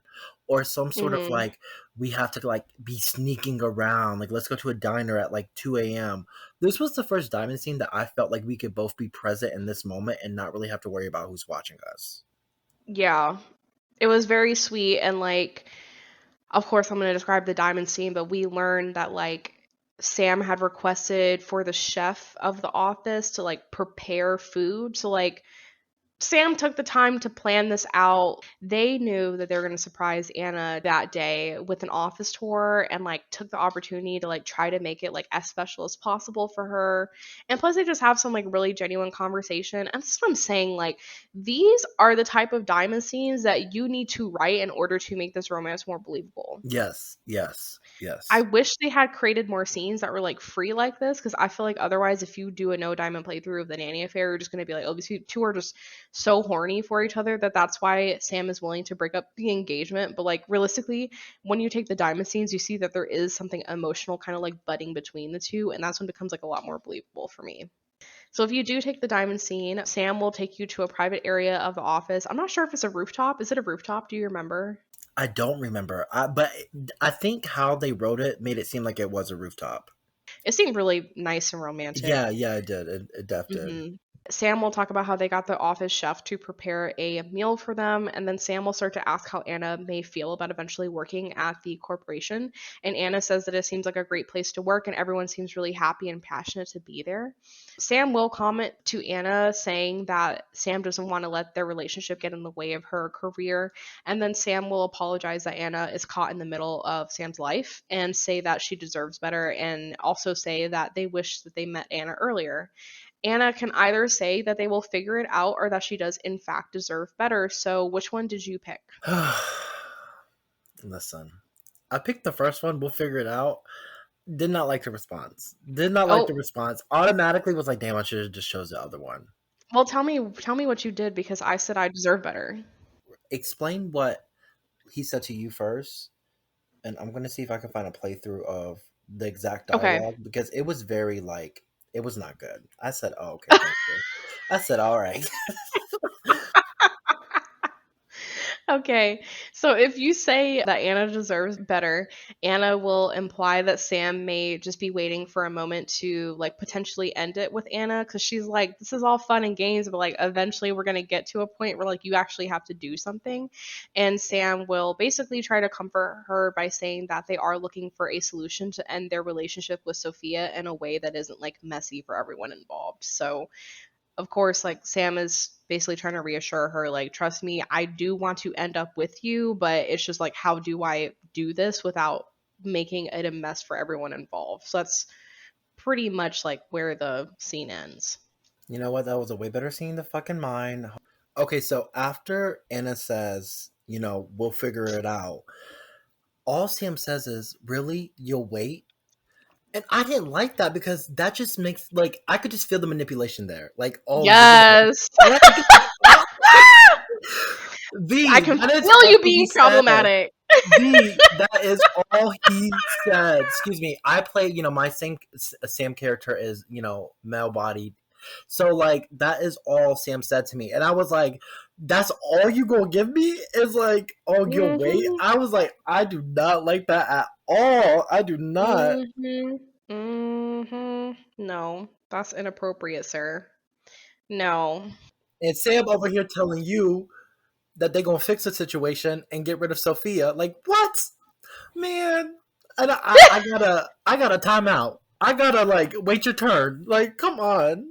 or some sort of Hmm. like, we have to like be sneaking around. Like, let's go to a diner at like 2 a.m. This was the first diamond scene that I felt like we could both be present in this moment and not really have to worry about who's watching us. Yeah. It was very sweet. And, like, of course, I'm going to describe the diamond scene, but we learned that, like, Sam had requested for the chef of the office to, like, prepare food. So, like, Sam took the time to plan this out. They knew that they were going to surprise Anna that day with an office tour and like took the opportunity to like try to make it like as special as possible for her. And plus they just have some like really genuine conversation. And that's what I'm saying, like these are the type of diamond scenes that you need to write in order to make this romance more believable. Yes, yes, I yes. wish they had created more scenes that were like free like this because I feel like otherwise, if you do a no diamond playthrough of the Nanny Affair, you're just going to be like, oh, these two are just so horny for each other that that's why Sam is willing to break up the engagement. But like realistically, when you take the diamond scenes, you see that there is something emotional kind of like budding between the two, and that's when it becomes like a lot more believable for me. So if you do take the diamond scene, Sam will take you to a private area of the office. I'm not sure if it's a rooftop. Is it a rooftop? Do you remember? I don't remember, but I think how they wrote it made it seem like it was a rooftop. It seemed really nice and romantic. Yeah, yeah, it did. It def did. Hmm. Sam will talk about how they got the office chef to prepare a meal for them, and then Sam will start to ask how Anna may feel about eventually working at the corporation. And Anna says that it seems like a great place to work, and everyone seems really happy and passionate to be there. Sam will comment to Anna saying that Sam doesn't want to let their relationship get in the way of her career, and then Sam will apologize that Anna is caught in the middle of Sam's life and say that she deserves better, and also say that they wish that they met Anna earlier. Anna can either say that they will figure it out or that she does in fact deserve better. So which one did you pick? Listen, I picked the first one. We'll figure it out. Did not like the response. Did not like the Oh, response. Automatically was like, damn, I should have just chose the other one. well, tell me what you did because I said I deserve better. Explain what he said to you first, and I'm gonna see if I can find a playthrough of the exact Okay. dialogue because it was very like it was not good. I said, "Oh, okay, thank you." I said, "All right." Okay, so if you say that Anna deserves better, Anna will imply that Sam may just be waiting for a moment to like potentially end it with Anna because she's like, this is all fun and games, but like eventually we're gonna get to a point where like you actually have to do something. And Sam will basically try to comfort her by saying that they are looking for a solution to end their relationship with Sophia in a way that isn't like messy for everyone involved. So of course, like Sam is basically trying to reassure her, like, trust me, I do want to end up with you, but it's just like, how do I do this without making it a mess for everyone involved? So that's pretty much like where the scene ends. You know what? That was a way better scene than fucking mine. Okay, so after Anna says, we'll figure it out, all Sam says is, really? You'll wait? And I didn't like that because that just makes, like, I could just feel the manipulation there. Like, oh, you're gonna wait. Yes. Like, I V, can that is feel all you he being said. problematic. B, that is all he said. Excuse me. I play, my same Sam character is, male bodied. So like that is all Sam said to me. And I was like, that's all you gonna give me? Is like, oh, you'll wait? Hmm. I was like, I do not like that at all. I do not. Hmm. Hmm. No, that's inappropriate, sir. No. And Sam over here telling you that they're gonna fix the situation and get rid of Sophia. Like, what? Man, and I gotta time out. I gotta like wait your turn. Like, come on.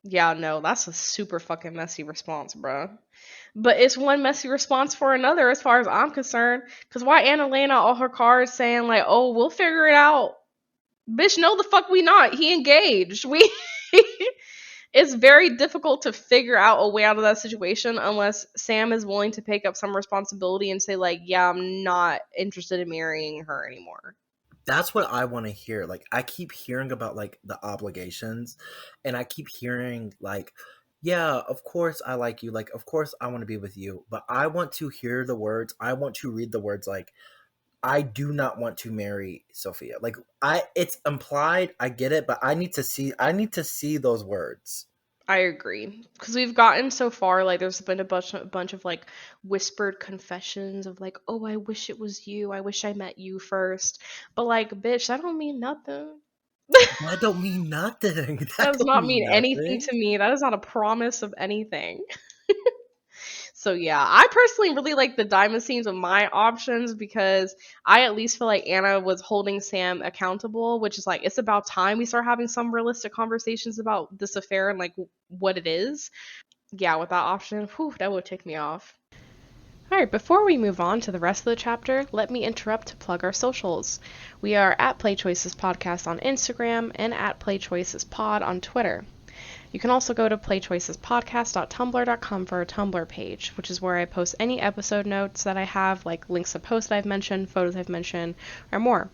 Yeah, no, that's a super fucking messy response, bro. But it's one messy response for another, as far as I'm concerned. Cause why Anna laying out all her cards saying like, "Oh, we'll figure it out." Bitch, no, the fuck we not. He engaged. We. It's very difficult to figure out a way out of that situation unless Sam is willing to pick up some responsibility and say like, "Yeah, I'm not interested in marrying her anymore." That's what I want to hear. Like, I keep hearing about like the obligations, and I keep hearing like, yeah, of course I like you. Like, of course I want to be with you. But I want to hear the words. I want to read the words like, I do not want to marry Sophia. Like, it's implied. I get it, but I need to see. I need to see those words. I agree because we've gotten so far. Like, there's been a bunch of like whispered confessions of like, "Oh, I wish it was you. I wish I met you first." But like, bitch, that don't mean nothing. That don't mean nothing. That That does don't not mean mean anything nothing. to me. That is not a promise of anything. So yeah, I personally really like the diamond scenes of my options because I at least feel like Anna was holding Sam accountable, which is like it's about time we start having some realistic conversations about this affair and like what it is. Yeah, with that option, whew, that would tick me off. Alright, before we move on to the rest of the chapter, let me interrupt to plug our socials. We are at Play Choices Podcast on Instagram and at Play Choices Pod on Twitter. You can also go to playchoicespodcast.tumblr.com for our Tumblr page, which is where I post any episode notes that I have, like links to posts that I've mentioned, photos I've mentioned, or more.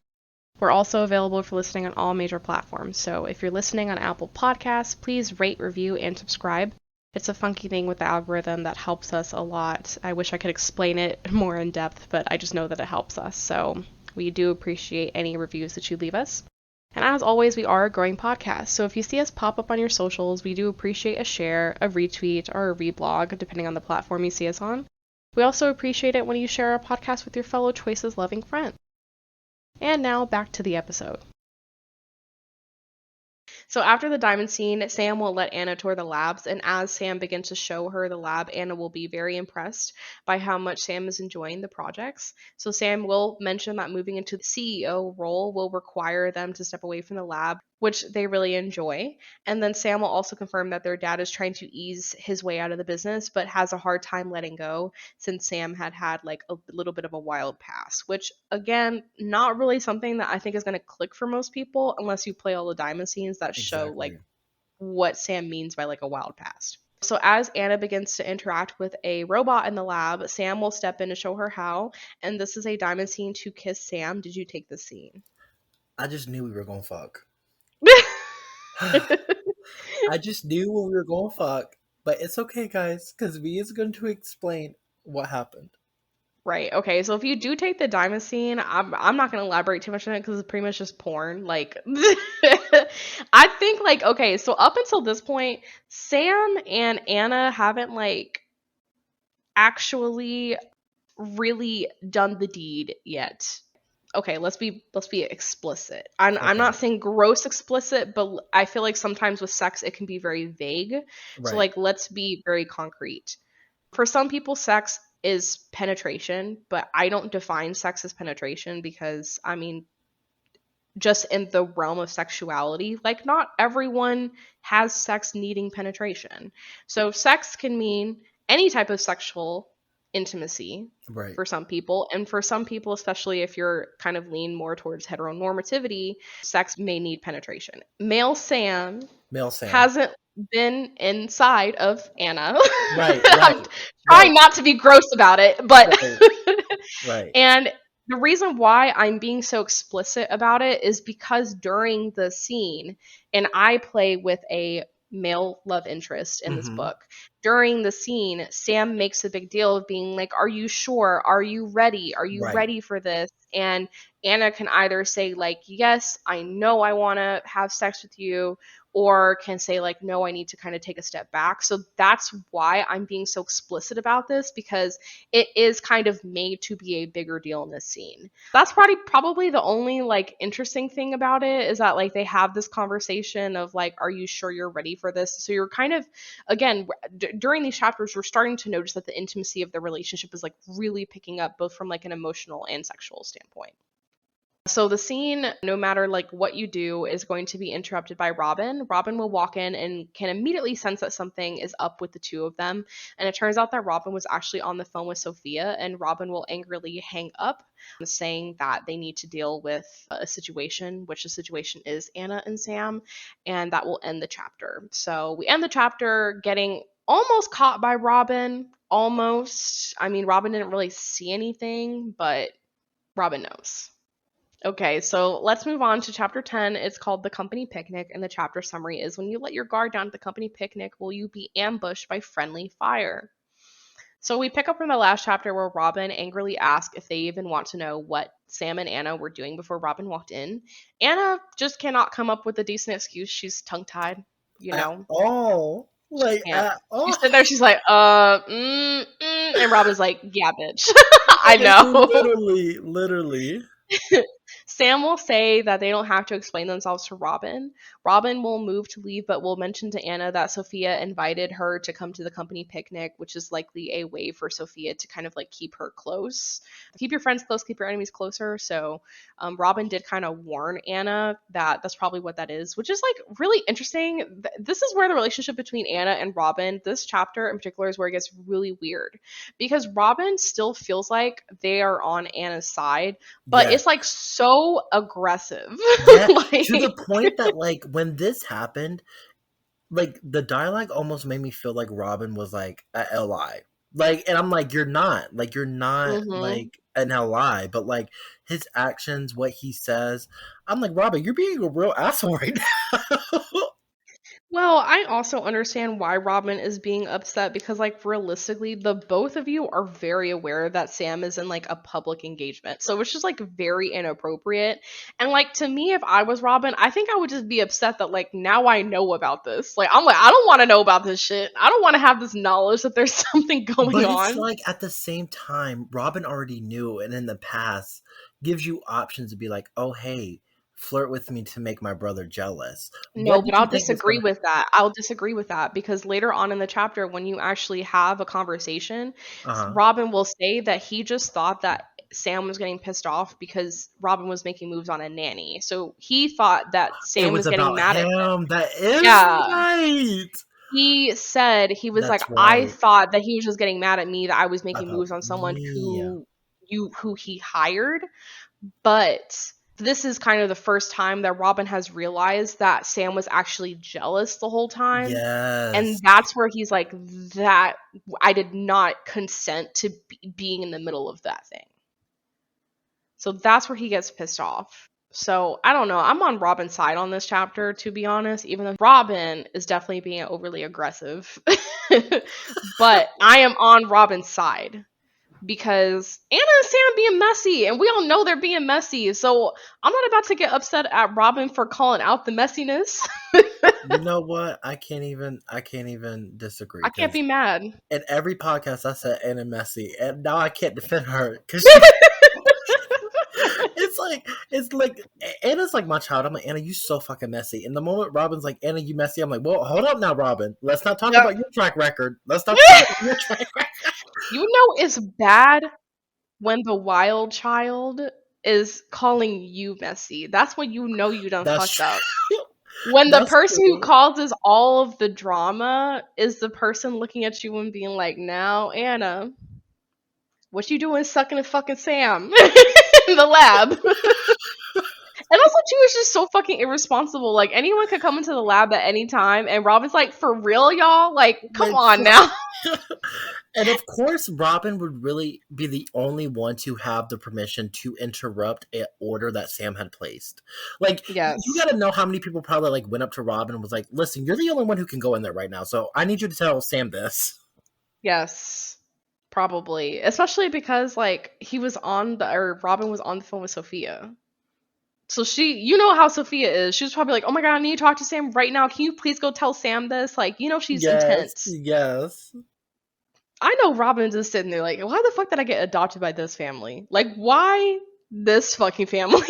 We're also available for listening on all major platforms, so if you're listening on Apple Podcasts, please rate, review, and subscribe. It's a funky thing with the algorithm that helps us a lot. I wish I could explain it more in depth, but I just know that it helps us, so we do appreciate any reviews that you leave us. And as always, we are a growing podcast, so if you see us pop up on your socials, we do appreciate a share, a retweet, or a reblog, depending on the platform you see us on. We also appreciate it when you share our podcast with your fellow choices loving friends. And now back to the episode. So after the diamond scene, Sam will let Anna tour the labs, and as Sam begins to show her the lab, Anna will be very impressed by how much Sam is enjoying the projects. So Sam will mention that moving into the CEO role will require them to step away from the lab, which they really enjoy. And then Sam will also confirm that their dad is trying to ease his way out of the business, but has a hard time letting go since Sam had like a little bit of a wild past, which again, not really something that I think is going to click for most people unless you play all the diamond scenes that show like Exactly. what Sam means by like a wild past. So as Anna begins to interact with a robot in the lab, Sam will step in to show her how, and this is a diamond scene to kiss Sam. Did you take this scene? I just knew we were gonna fuck. I just knew when we were going to fuck. But it's okay, guys, because V is going to explain what happened. Right. Okay. So if you do take the diamond scene, I'm not gonna elaborate too much on it because it's pretty much just porn. Like, I think like okay. So up until this point, Sam and Anna haven't like actually really done the deed yet. Okay, let's be explicit. I'm Okay. not saying gross explicit, but I feel like sometimes with sex it can be very vague. So Right. like let's be very concrete. For some people sex is penetration, but I don't define sex as penetration because I mean just in the realm of sexuality, like not everyone has sex needing penetration. So sex can mean any type of sexual intimacy Right. for some people, and for some people, especially if you're kind of lean more towards heteronormativity, sex may need penetration. Male Sam Male Sam. hasn't been inside of Anna. Right. I'm Right. Right. trying not to be gross about it, but Right. Right. and the reason why I'm being so explicit about it is because during the scene, and I play with a male love interest in this Mm-hmm. book. During the scene, Sam makes a big deal of being like, "Are you sure? Are you ready? Are you Right. ready for this?" And Anna can either say, like, "Yes, I know I want to have sex with you," or can say like, no, I need to kind of take a step back. So that's why I'm being so explicit about this, because it is kind of made to be a bigger deal in this scene. That's probably the only like interesting thing about it, is that like they have this conversation of like, are you sure you're ready for this? So you're kind of, again, during these chapters, we're starting to notice that the intimacy of the relationship is like really picking up, both from like an emotional and sexual standpoint. So the scene, no matter like what you do, is going to be interrupted by Robin. Robin will walk in and can immediately sense that something is up with the two of them. And it turns out that Robin was actually on the phone with Sophia, and Robin will angrily hang up, saying that they need to deal with a situation, which the situation is Anna and Sam, and that will end the chapter. So we end the chapter getting almost caught by Robin. Almost. I mean, Robin didn't really see anything, but Robin knows. Okay, so let's move on to chapter 10. It's called The Company Picnic, and the chapter summary is, when you let your guard down at the company picnic, will you be ambushed by friendly fire? So we pick up from the last chapter where Robin angrily asked if they even want to know what Sam and Anna were doing before Robin walked in. Anna just cannot come up with a decent excuse. She's tongue-tied, you At know. all. She Like, can't. at all. She's sitting there, she's like, and Robin's like, yeah, bitch. I Like, know. literally. Sam will say that they don't have to explain themselves to Robin. Robin will move to leave, but will mention to Anna that Sophia invited her to come to the company picnic, which is likely a way for Sophia to kind of like keep her close. Keep your friends close, keep your enemies closer. So Robin did kind of warn Anna that that's probably what that is, which is like really interesting. This is where the relationship between Anna and Robin, this chapter in particular, is where it gets really weird, because Robin still feels like they are on Anna's side, but Yeah. it's like so aggressive. Yeah. To the Like, point that, like, when this happened, like, the dialogue almost made me feel like Robin was like a ally. Like, and I'm like, you're not mhm. like an ally, but like his actions, what he says, I'm like, Robin, you're being a real asshole right now. Well, I also understand why Robin is being upset, because, like, realistically, the both of you are very aware that Sam is in like a public engagement. So it's just like very inappropriate. And like, to me, if I was Robin, I think I would just be upset that like now I know about this. Like, I'm like, I don't want to know about this shit. I don't want to have this knowledge that there's something going But it's on. like at the same time, Robin already knew, and in the past gives you options to be like, oh hey, flirt with me to make my brother jealous. No, What but did you I'll think was disagree gonna with that. I'll disagree with that, because later on in the chapter, when you actually have a conversation, uh-huh. Robin will say that he just thought that Sam was getting pissed off because Robin was making moves on a nanny. So he thought that It Sam was was getting about mad at him. him. That is Yeah. right. He said, he was like, That's I right. thought that he was just getting mad at me that I was making About moves on someone me. who he hired. But this is kind of the first time that Robin has realized that Sam was actually jealous the whole time. And Yes. that's where he's like, that I did not consent to being in the middle of that thing. So that's where he gets pissed off. So I don't know. I'm on Robin's side on this chapter, to be honest, even though Robin is definitely being overly aggressive. But I am on Robin's side, because Anna and Sam being messy, and we all know they're being messy. So I'm not about to get upset at Robin for calling out the messiness. You know what? I can't even disagree I can't because be mad. in every podcast I said Anna messy, and now I can't defend her because she. It's like Anna's like my child. I'm like, Anna, you so fucking messy. And the moment Robin's like, Anna, you messy, I'm like, well, hold up now, Robin. Let's not talk Yep. about your track record. Let's not talk about your track record. You know it's bad when the wild child is calling you messy. That's when you know you done That's fucked true. up. When the That's person who true. causes all of the drama is the person looking at you and being like, now, Anna, what you doing sucking a fucking Sam in the lab? And also, too, it's just so fucking irresponsible. Like, anyone could come into the lab at any time, and Robin's like, for real, y'all? Like, come Like, on now. and of course, Robin would really be the only one to have the permission to interrupt an order that Sam had placed. Like, you Yes. got to know how many people probably like went up to Robin and was like, "Listen, you're the only one who can go in there right now, so I need you to tell Sam this." Yes. Probably. Especially because, like, he was on the, or Robin was on the phone with Sophia. So you know how Sophia is. She was probably like, "Oh my god, I need to talk to Sam right now. Can you please go tell Sam this?" Like, she's Yes, intense. yes. I know Robin's just sitting there like, "Why the fuck did I get adopted by this family? Like, why this fucking family?"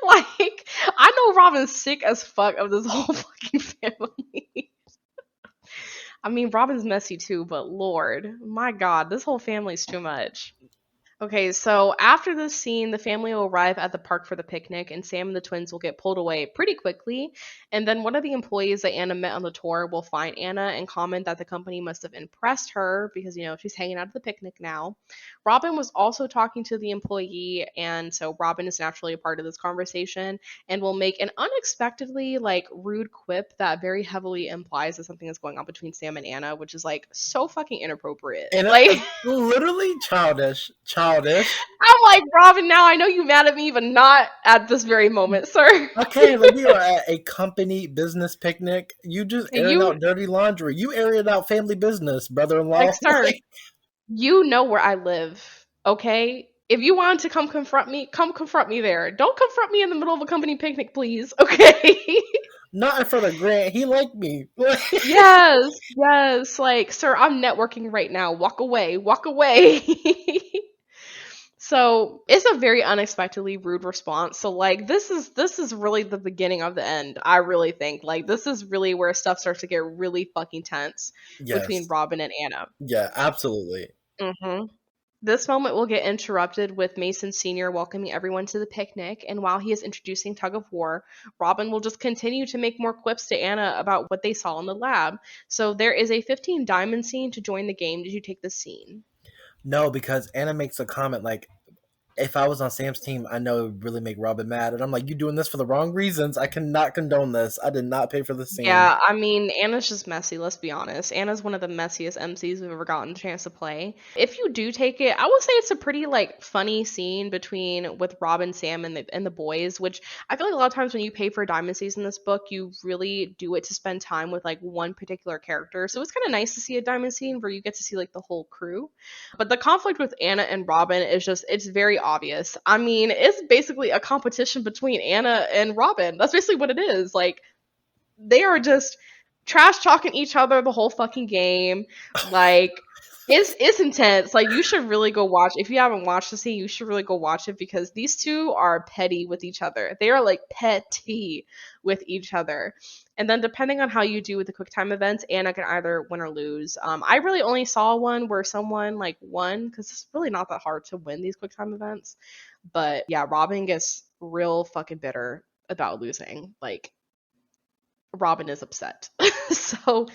Like, I know Robin's sick as fuck of this whole fucking family. I mean, Robin's messy too, but Lord, my God, this whole family's too much. Okay, so after this scene, the family will arrive at the park for the picnic, and Sam and the twins will get pulled away pretty quickly. And then one of the employees that Anna met on the tour will find Anna and comment that the company must have impressed her because, she's hanging out at the picnic now. Robin was also talking to the employee, and so Robin is naturally a part of this conversation and will make an unexpectedly, like, rude quip that very heavily implies that something is going on between Sam and Anna, which is, like, so fucking inappropriate. And Like, it's literally childish. Childish. I'm like, Robin, now I know you mad at me, but not at this very moment, sir. Okay, like we are at a company business picnic. You just airing You, out dirty laundry. You airing out family business, like, brother-in-law. sir, you know where I live, okay? If you want to come confront me there. Don't confront me in the middle of a company picnic, please, okay? Not in front of Grant. He liked me. Yes, yes, like, sir, I'm networking right now. Walk away, walk away. So it's a very unexpectedly rude response. So like this is really the beginning of the end. I really think like this is really where stuff starts to get really fucking tense between Yes. Robin and Anna. Yeah, absolutely. hmm This moment will get interrupted with Mason Sr. welcoming everyone to the picnic, and while he is introducing tug of war, Robin will just continue to make more quips to Anna about what they saw in the lab. So there is a 15 diamond scene to join the game. Did you take this scene? No, because Anna makes a comment like, if I was on Sam's team, I know it would really make Robin mad. And I'm like, you doing this for the wrong reasons. I cannot condone this. I did not pay for this scene. Yeah, I mean, Anna's just messy, let's be honest. Anna's one of the messiest MCs we've ever gotten a chance to play. If you do take it, I would say it's a pretty like funny scene between with Robin, Sam, and the boys, which I feel like a lot of times when you pay for diamond seas in this book, you really do it to spend time with like one particular character. So it's kind of nice to see a diamond scene where you get to see like the whole crew. But the conflict with Anna and Robin is just it's very obvious. I mean, it's basically a competition between Anna and Robin. That's basically what it is. Like they are just trash talking each other the whole fucking game. Like it's intense. Like you should really go watch. If you haven't watched the scene, you should really go watch it because these two are petty with each other. They are like petty with each other. And then depending on how you do with the quick time events, Anna can either win or lose. I really only saw one where someone like won because it's really not that hard to win these quick time events. But yeah, Robin gets real fucking bitter about losing. Like Robin is upset. So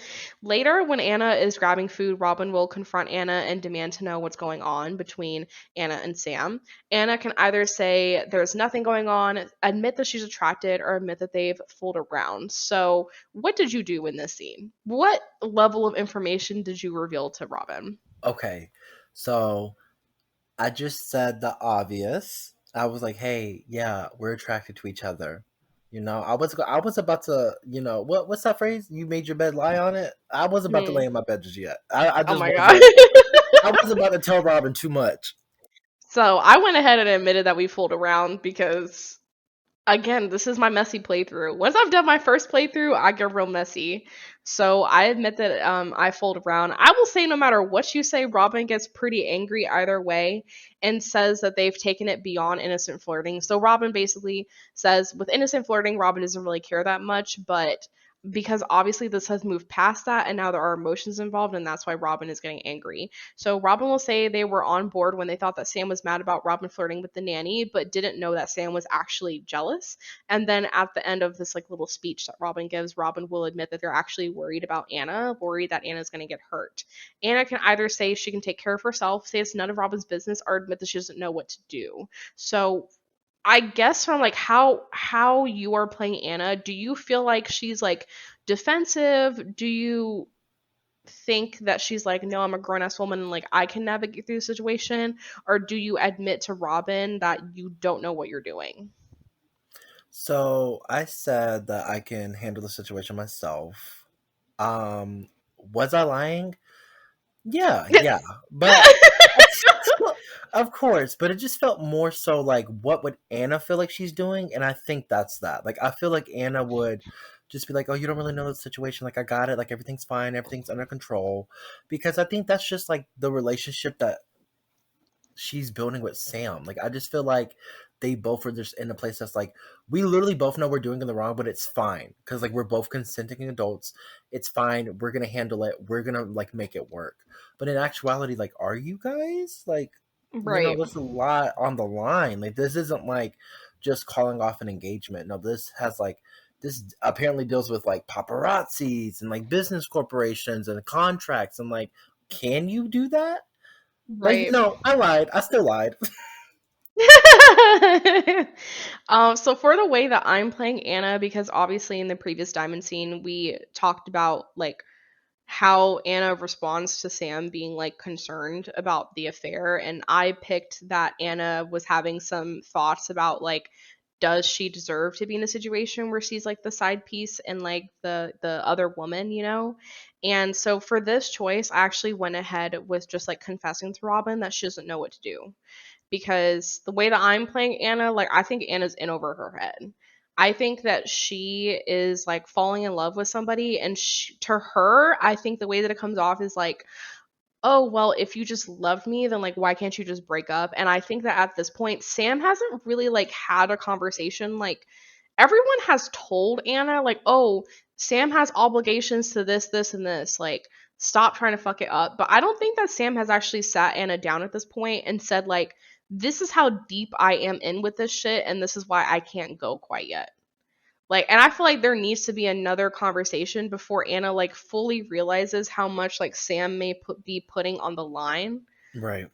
later, when Anna is grabbing food, Robin will confront Anna and demand to know what's going on between Anna and Sam. Anna can either say there's nothing going on, admit that she's attracted, or admit that they've fooled around. So, what did you do in this scene? What level of information did you reveal to Robin? Okay. So I just said the obvious. I was like, hey, yeah, we're attracted to each other. I was about to, what's that phrase? You made your bed, lie on it. I wasn't about to lay Hmm. in my bed just yet. I Oh just my god. wasn't. I was about to tell Robin too much. So I went ahead and admitted that we fooled around because again, this is my messy playthrough. Once I've done my first playthrough, I get real messy. So I admit that I fold around. I will say, no matter what you say, Robin gets pretty angry either way and says that they've taken it beyond innocent flirting. So Robin basically says, with innocent flirting, Robin doesn't really care that much, but because obviously this has moved past that and now there are emotions involved, and that's why Robin is getting angry. So Robin will say they were on board when they thought that Sam was mad about Robin flirting with the nanny, but didn't know that Sam was actually jealous. And then at the end of this like little speech that Robin gives, Robin will admit that they're actually worried about Anna, worried that Anna's going to get hurt. Anna can either say she can take care of herself, say it's none of Robin's business, or admit that she doesn't know what to do. So I guess from like how you are playing Anna, do you feel like she's like defensive? Do you think that she's like, no, I'm a grown ass woman and like I can navigate through the situation? Or do you admit to Robin that you don't know what you're doing? So I said that I can handle the situation myself. Was I lying? Yeah, yeah. But Of course, but it just felt more so like what would Anna feel like she's doing, and I think that's that. Like I feel like Anna would just be like, "Oh, you don't really know the situation. Like I got it. Like everything's fine. Everything's under control," because I think that's just like the relationship that she's building with Sam. Like I just feel like they both are just in a place that's like we literally both know we're doing in the wrong, but it's fine because like we're both consenting adults. It's fine. We're gonna handle it. We're gonna like make it work. But in actuality, like, are you guys like? Right. There's a lot on the line. Like this isn't like just calling off an engagement. No, this has like this apparently deals with like paparazzis and like business corporations and contracts and like can you do that? Like, Right. no, I lied. I still lied. So for the way that I'm playing Anna, because obviously in the previous diamond scene we talked about like how Anna responds to Sam being like concerned about the affair, and I picked that Anna was having some thoughts about like does she deserve to be in a situation where she's like the side piece and like the other woman, you know? And so for this choice, I actually went ahead with just like confessing to Robin that she doesn't know what to do, because the way that I'm playing Anna, like I think Anna's in over her head. I think that she is like falling in love with somebody, and to her, I think the way that it comes off is like, oh, well, if you just loved me, then like why can't you just break up? And I think that at this point, Sam hasn't really like had a conversation. Like everyone has told Anna, like, oh, Sam has obligations to this, and this. Like, stop trying to fuck it up. But I don't think that Sam has actually sat Anna down at this point and said, like, this is how deep I am in with this shit, and this is why I can't go quite yet. Like, and I feel like there needs to be another conversation before Anna like fully realizes how much like Sam may be putting on the line. Right.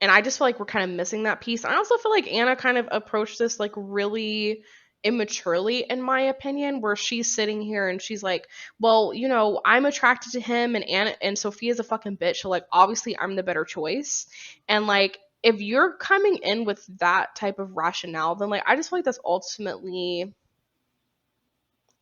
And I just feel like we're kind of missing that piece. I also feel like Anna kind of approached this like really immaturely, in my opinion, where she's sitting here and she's like, well, you know, I'm attracted to him, and Anna and Sophia's a fucking bitch, so like obviously I'm the better choice. And like if you're coming in with that type of rationale, then like I just feel like that's ultimately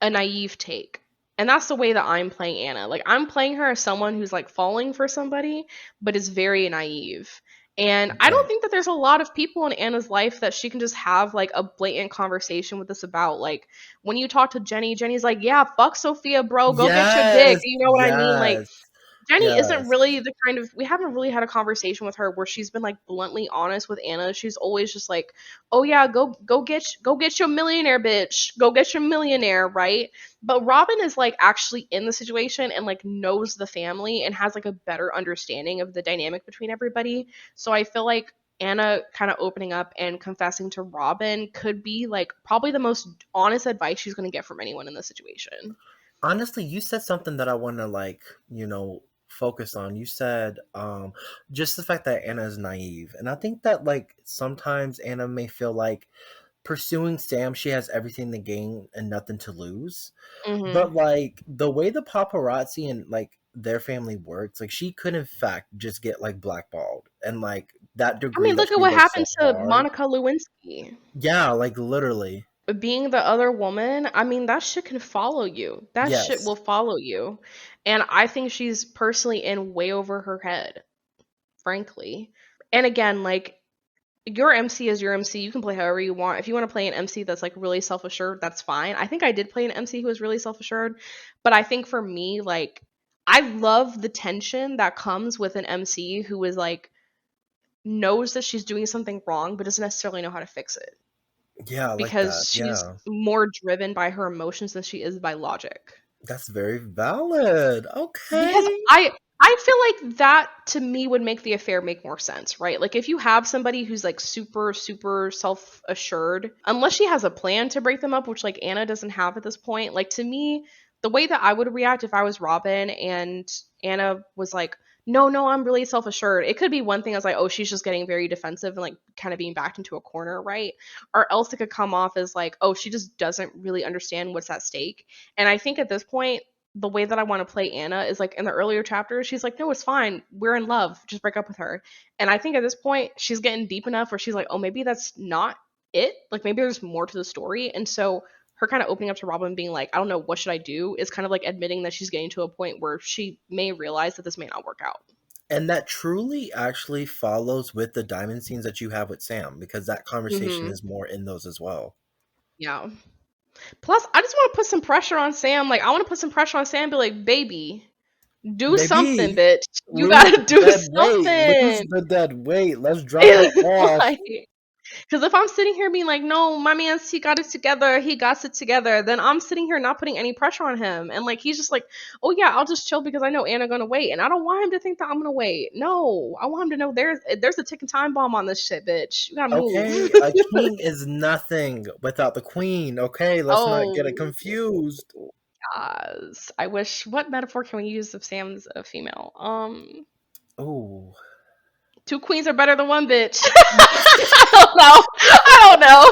a naive take. And that's the way that I'm playing Anna. Like I'm playing her as someone who's like falling for somebody, but is very naive. And I don't Right. think that there's a lot of people in Anna's life that she can just have like a blatant conversation with us about. Like when you talk to Jenny, Jenny's like, "Yeah, fuck Sophia, bro. Go get your dick." Yes. You know what I mean? Like Yes. Jenny isn't Yes. really the kind of, we haven't really had a conversation with her where she's been like bluntly honest with Anna. She's always just like, "Oh yeah, go get your millionaire, bitch. Go get your millionaire," right? But Robin is like actually in the situation and like knows the family and has like a better understanding of the dynamic between everybody. So I feel like Anna kind of opening up and confessing to Robin could be like probably the most honest advice she's going to get from anyone in this situation. Honestly, you said something that I want to like, focus on. You said just the fact that Anna is naive. And I think that like sometimes Anna may feel like pursuing Sam, she has everything to gain and nothing to lose. Mhm. But like the way the paparazzi and like their family works, like she could in fact just get like blackballed and like that I degree mean, that look at she what works happened so to hard. Monica Lewinsky. Yeah, like literally. Being the other woman, I mean, that shit can follow you. That shit Yes. will follow you. And I think she's personally in way over her head, frankly. And again, like, your MC is your MC. You can play however you want. If you want to play an MC that's like really self assured, that's fine. I think I did play an MC who was really self assured. But I think for me, like, I love the tension that comes with an MC who is like, knows that she's doing something wrong, but doesn't necessarily know how to fix it, Yeah, I like that. because she's Yeah. more driven by her emotions than she is by logic. That's very valid. Because Okay. I feel like that to me would make the affair make more sense, right? Like if you have somebody who's like super self-assured, unless she has a plan to break them up, which like Anna doesn't have at this point, like to me, the way that I would react if I was Robin and Anna was like, "No, no, I'm really self-assured." It could be one thing as like, "Oh, she's just getting very defensive and like kind of being backed into a corner," right? Or else it could come off as like, "Oh, she just doesn't really understand what's at stake." And I think at this point, the way that I want to play Anna is like in the earlier chapters, she's like, "No, it's fine. We're in love. Just break up with her." And I think at this point, she's getting deep enough where she's like, "Oh, maybe that's not it. Like maybe there's more to the story." And so her kind of opening up to Robin being like, "I don't know, what should I do?" is kind of like admitting that she's getting to a point where she may realize that this may not work out. And that truly actually follows with the diamond scenes that you have with Sam, because that conversation Hmm. is more in those as well. Yeah. Plus, I just want to put some pressure on Sam. Like, I want to put some pressure on Sam and be like, baby, do something, Baby, bitch. You lose gotta the do dead weight. Lose something. the dead weight. Let's drop her off. Like, because if I'm sitting here being like, no, my man's he got it together, he got it together, then I'm sitting here not putting any pressure on him, and like he's just like, oh yeah, I'll just chill because I know Anna gonna wait, and I don't want him to think that I'm gonna wait. No, I want him to know there's a ticking time bomb on this shit, bitch. You gotta move. Okay, a king is nothing without the queen. Okay, let's not get it Oh, confused. yes. I wish. What metaphor can we use if Sam's a female? Oh. Two queens are better than one bitch. I don't know.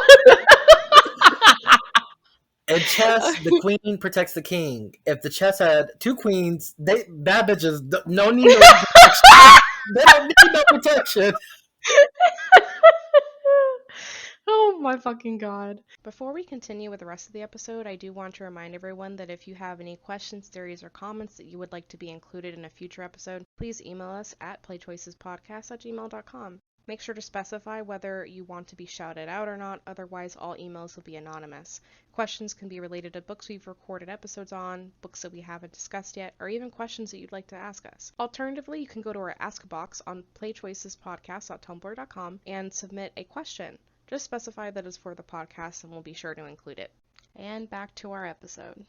I In don't chess, the know. queen protects the king. If the chess had two queens, they bad bitches no need no protection. They don't need no protection. Oh my fucking god. Before we continue with the rest of the episode, I do want to remind everyone that if you have any questions, theories, or comments that you would like to be included in a future episode, please email us at playchoicespodcast@gmail.com. Make sure to specify whether you want to be shouted out or not, otherwise all emails will be anonymous. Questions can be related to books we've recorded episodes on, books that we haven't discussed yet, or even questions that you'd like to ask us. Alternatively, you can go to our Ask box on playchoicespodcast.tumblr.com and submit a question. Just specify that it's for the podcast and we'll be sure to include it. And back to our episode.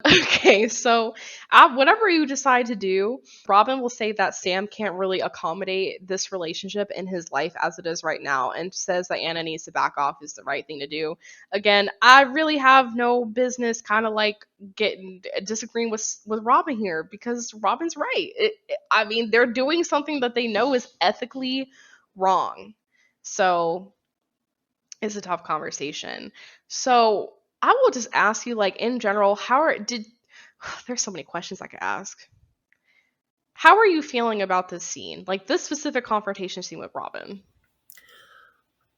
Okay, so whatever you decide to do, Robin will say that Sam can't really accommodate this relationship in his life as it is right now, and says that Anna needs to back off is the right thing to do. Again, I really have no business kind of like getting disagreeing with Robin here because Robin's right. I mean, they're doing something that they know is ethically wrong, so it's a tough conversation. So I will just ask you, like in general, there's so many questions I could ask. How are you feeling about this scene? Like this specific confrontation scene with Robin?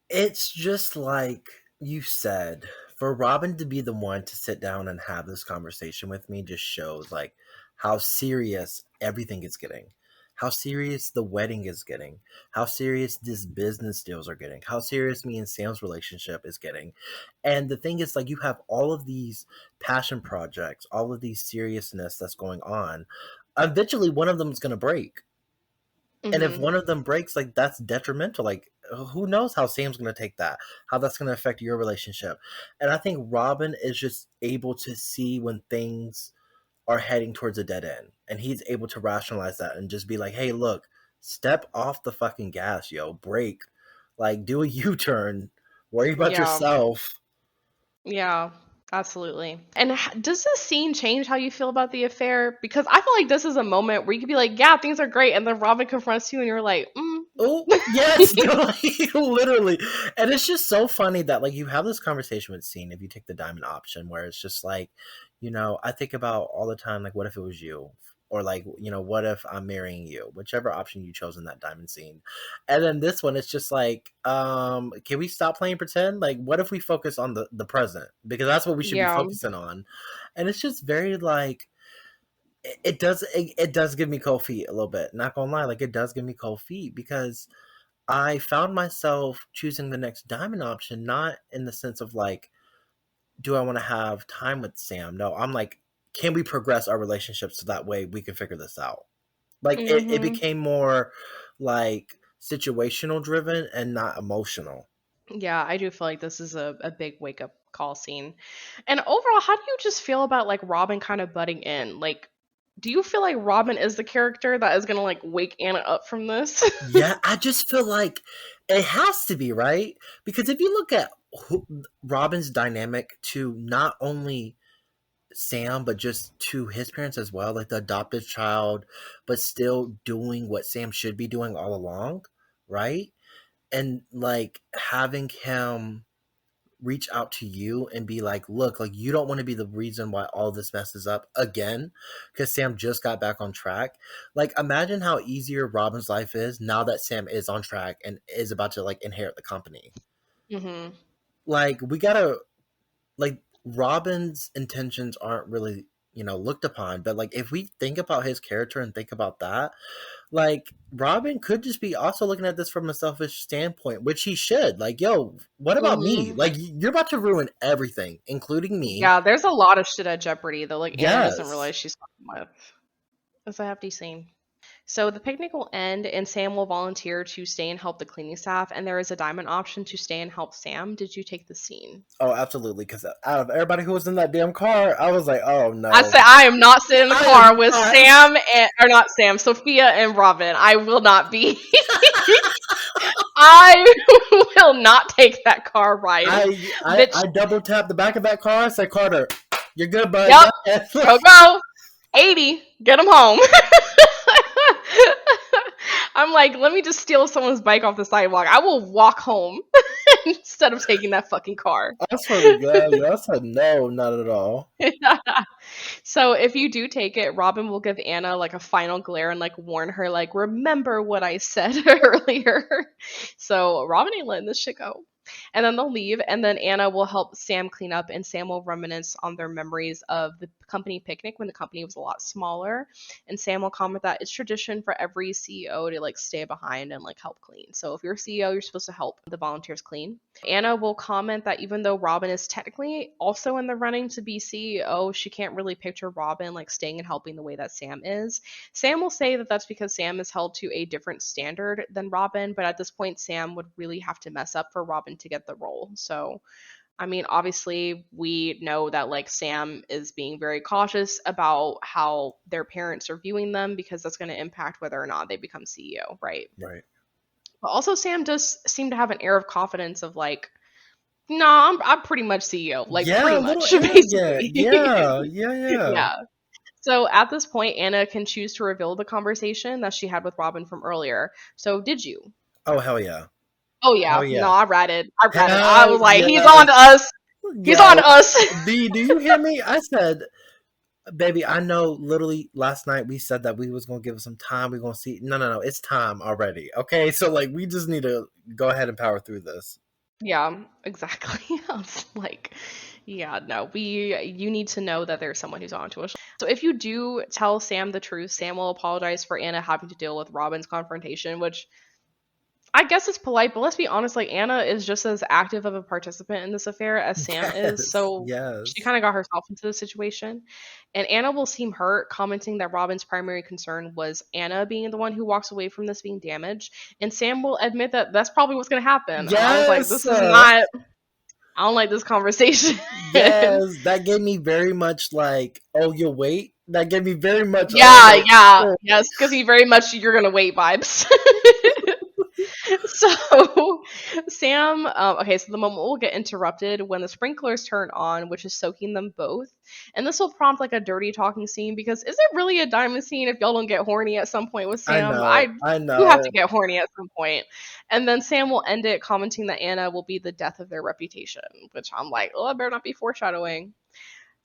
It's just like you said, for Robin to be the one to sit down and have this conversation with me just shows like how serious everything is getting. How serious the wedding is getting, how serious this business deals are getting, how serious me and Sam's relationship is getting. And the thing is, like, you have all of these passion projects, all of these seriousness that's going on. Eventually, one of them is going to break, and if Mm-hmm. one of them breaks, like that's detrimental. Like who knows how Sam's going to take that, how that's going to affect your relationship. And I think Robin is just able to see when things are heading towards a dead end, and he's able to rationalize that and just be like, hey, look, step off the fucking gas, yo, brake, like do a U-turn, worry about Yeah, yourself. yeah, absolutely. And does this scene change how you feel about the affair? Because I feel like this is a moment where you could be like, yeah, things are great, and then Robin confronts you, and you're like, Oh, yes, literally. And it's just so funny that like you have this conversation with Scene if you take the diamond option, where it's just like, I think about all the time, like, what if it was you? Or like, what if I'm marrying you? Whichever option you chose in that diamond scene. And then this one, it's just like, can we stop playing pretend? Like, what if we focus on the present? Because that's what we should be yeah, focusing on. And it's just very like it does give me cold feet a little bit. Not gonna lie, like it does give me cold feet because I found myself choosing the next diamond option, not in the sense of like, do I want to have time with Sam? No, I'm like, can we progress our relationship so that way we can figure this out? Like it mm-hmm. became more like situational driven and not emotional. Yeah, I do feel like this is a big wake up call scene. And overall, how do you just feel about like Robin kind of butting in? Like, do you feel like Robin is the character that is gonna like wake Anna up from this? Yeah, I just feel like it has to be, right? Because if you look at Robin's dynamic to not only Sam, but just to his parents as well, like the adopted child, but still doing what Sam should be doing all along, right? And like having him reach out to you and be like, look, like you don't want to be the reason why all this messes up again, because Sam just got back on track. Like, imagine how easier Robin's life is now that Sam is on track and is about to like inherit the company. Hmm. Like, we gotta like Robin's intentions aren't really, looked upon, but like if we think about his character and think about that, like Robin could just be also looking at this from a selfish standpoint, which he should. Like, yo, what about me? Mhm. Like, you're about to ruin everything, including me. Yeah, there's a lot of shit at jeopardy that like Anna doesn't Yes. realize she's fucking with. It's a hefty scene. So the picnic will end, and Sam will volunteer to stay and help the cleaning staff, and there is a diamond option to stay and help Sam. Did you take the scene? Oh, absolutely. Because out of everybody who was in that damn car, I was like, oh I no, say I am not sitting in the I car am with not. Sam and or not Sam, Sophia and Robin. I will not be. I will not take that car ride, I bitch. double tapped the back of that car. I said, Carter, you're good, bud. Go Yep, ahead. go go. 80, get him home. I'm like, let me just steal someone's bike off the sidewalk. I will walk home instead of taking that fucking car. I swear to God, I said no, not at all. So if you do take it, Robin will give Anna like a final glare and like warn her, like, remember what I said earlier. So Robin ain't letting this shit go. And then they'll leave, and then Anna will help Sam clean up, and Sam will reminisce on their memories of the company picnic when the company was a lot smaller. And Sam will comment that it's tradition for every CEO to like stay behind and like help clean. So if you're a CEO, you're supposed to help the volunteers clean. Anna will comment that even though Robin is technically also in the running to be CEO, she can't really picture Robin like staying and helping the way that Sam is. Sam will say that that's because Sam is held to a different standard than Robin, but at this point, Sam would really have to mess up for Robin to get the role. So, I mean, obviously, we know that like Sam is being very cautious about how their parents are viewing them because that's going to impact whether or not they become CEO, right? Right. But also, Sam does seem to have an air of confidence of like, no, I'm pretty much CEO, like Yeah, pretty a little much, arrogant. basically. Yeah, yeah, yeah. Yeah. So at this point, Anna can choose to reveal the conversation that she had with Robin from earlier. So did you? Oh, hell yeah. Oh Hell yeah, no, yeah. I read it. I read it. I Hell was like, he's yeah. on to us. He's Yeah. on to us. Do you hear me? I said, baby, I know literally last night we said that we was gonna give it some time. We're gonna see. No. It's time already. Okay. So like we just need to go ahead and power through this. Yeah, exactly. I was like, yeah, no, you need to know that there's someone who's on to us. So if you do tell Sam the truth, Sam will apologize for Anna having to deal with Robin's confrontation, which I guess it's polite, but let's be honest, like Anna is just as active of a participant in this affair as Sam is, Yes. so she Yes. kind of got herself into the situation. And Anna will seem hurt, commenting that Robin's primary concern was Anna being the one who walks away from this being damaged. And Sam will admit that that's probably what's going to happen. And I was like, Yes. this is not, I don't like this conversation. Yes. That gave me very much like, oh, you'll wait. That gave me very much, Yeah, oh, yeah, oh. yes, because he very much you're gonna wait vibes. So Sam, okay, so the moment will get interrupted when the sprinklers turn on, which is soaking them both, and this will prompt like a dirty talking scene because is it really a diamond scene if y'all don't get horny at some point with I Sam? know. I You have to know. get horny at some point, and then Sam will end it commenting that Anna will be the death of their reputation, which I'm like, oh, I better not be foreshadowing.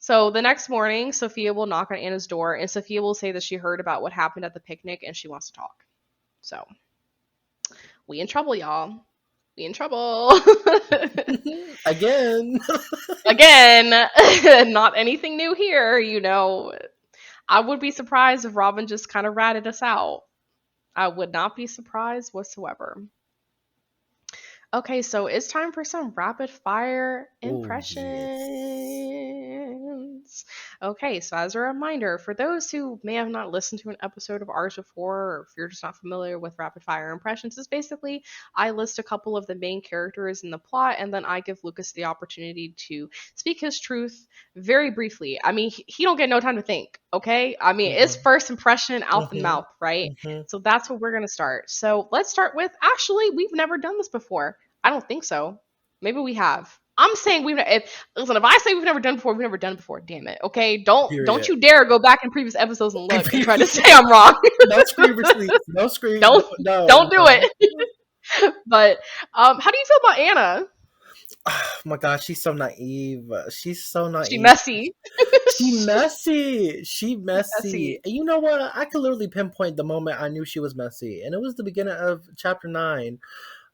So the next morning, Sophia will knock on Anna's door, and Sophia will say that she heard about what happened at the picnic and she wants to talk. So we in trouble, y'all. We in trouble. Again. Again, not anything new here, you know. I would be surprised if Robin just kind of ratted us out. I would not be surprised whatsoever. Okay, so it's time for some rapid fire Oh yes. impressions. Okay, so as a reminder, for those who may have not listened to an episode of ours before, or if you're just not familiar with rapid fire impressions, is basically I list a couple of the main characters in the plot, and then I give Lucas the opportunity to speak his truth very briefly. I mean, he don't get no time to think, okay? I mean, it's Mm-hmm. first impression out the Mm-hmm. mouth, right? Mm-hmm. So that's what we're gonna start. So let's start with actually, we've never done this before. I don't think so. Maybe we have. I'm saying we've listen. If I say we've never done it before, we've never done it before. Damn it. Okay. Don't Period. you dare go back in previous episodes and look and try to say I'm wrong. No screamersly. No scream. No, don't no, don't do no. it. But how do you feel about Anna? Oh my gosh, she's so naive. She's so She naive. messy. She messy. She messy. Messy. And you know what? I could literally pinpoint the moment I knew she was messy, and it was the beginning of chapter 9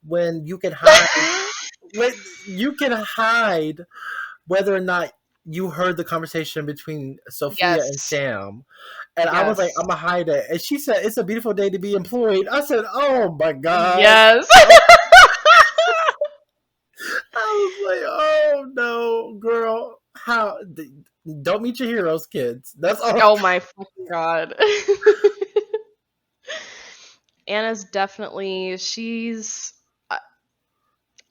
when you can hide. When you can hide whether or not you heard the conversation between Sophia and Yes. Sam. And I was like, Yes. I'm gonna hide it. And she said, it's a beautiful day to be employed. I said, oh my God. Yes. I was like, oh no, girl. How? Don't meet your heroes, kids. That's all. Oh my fucking god. Anna's definitely, she's,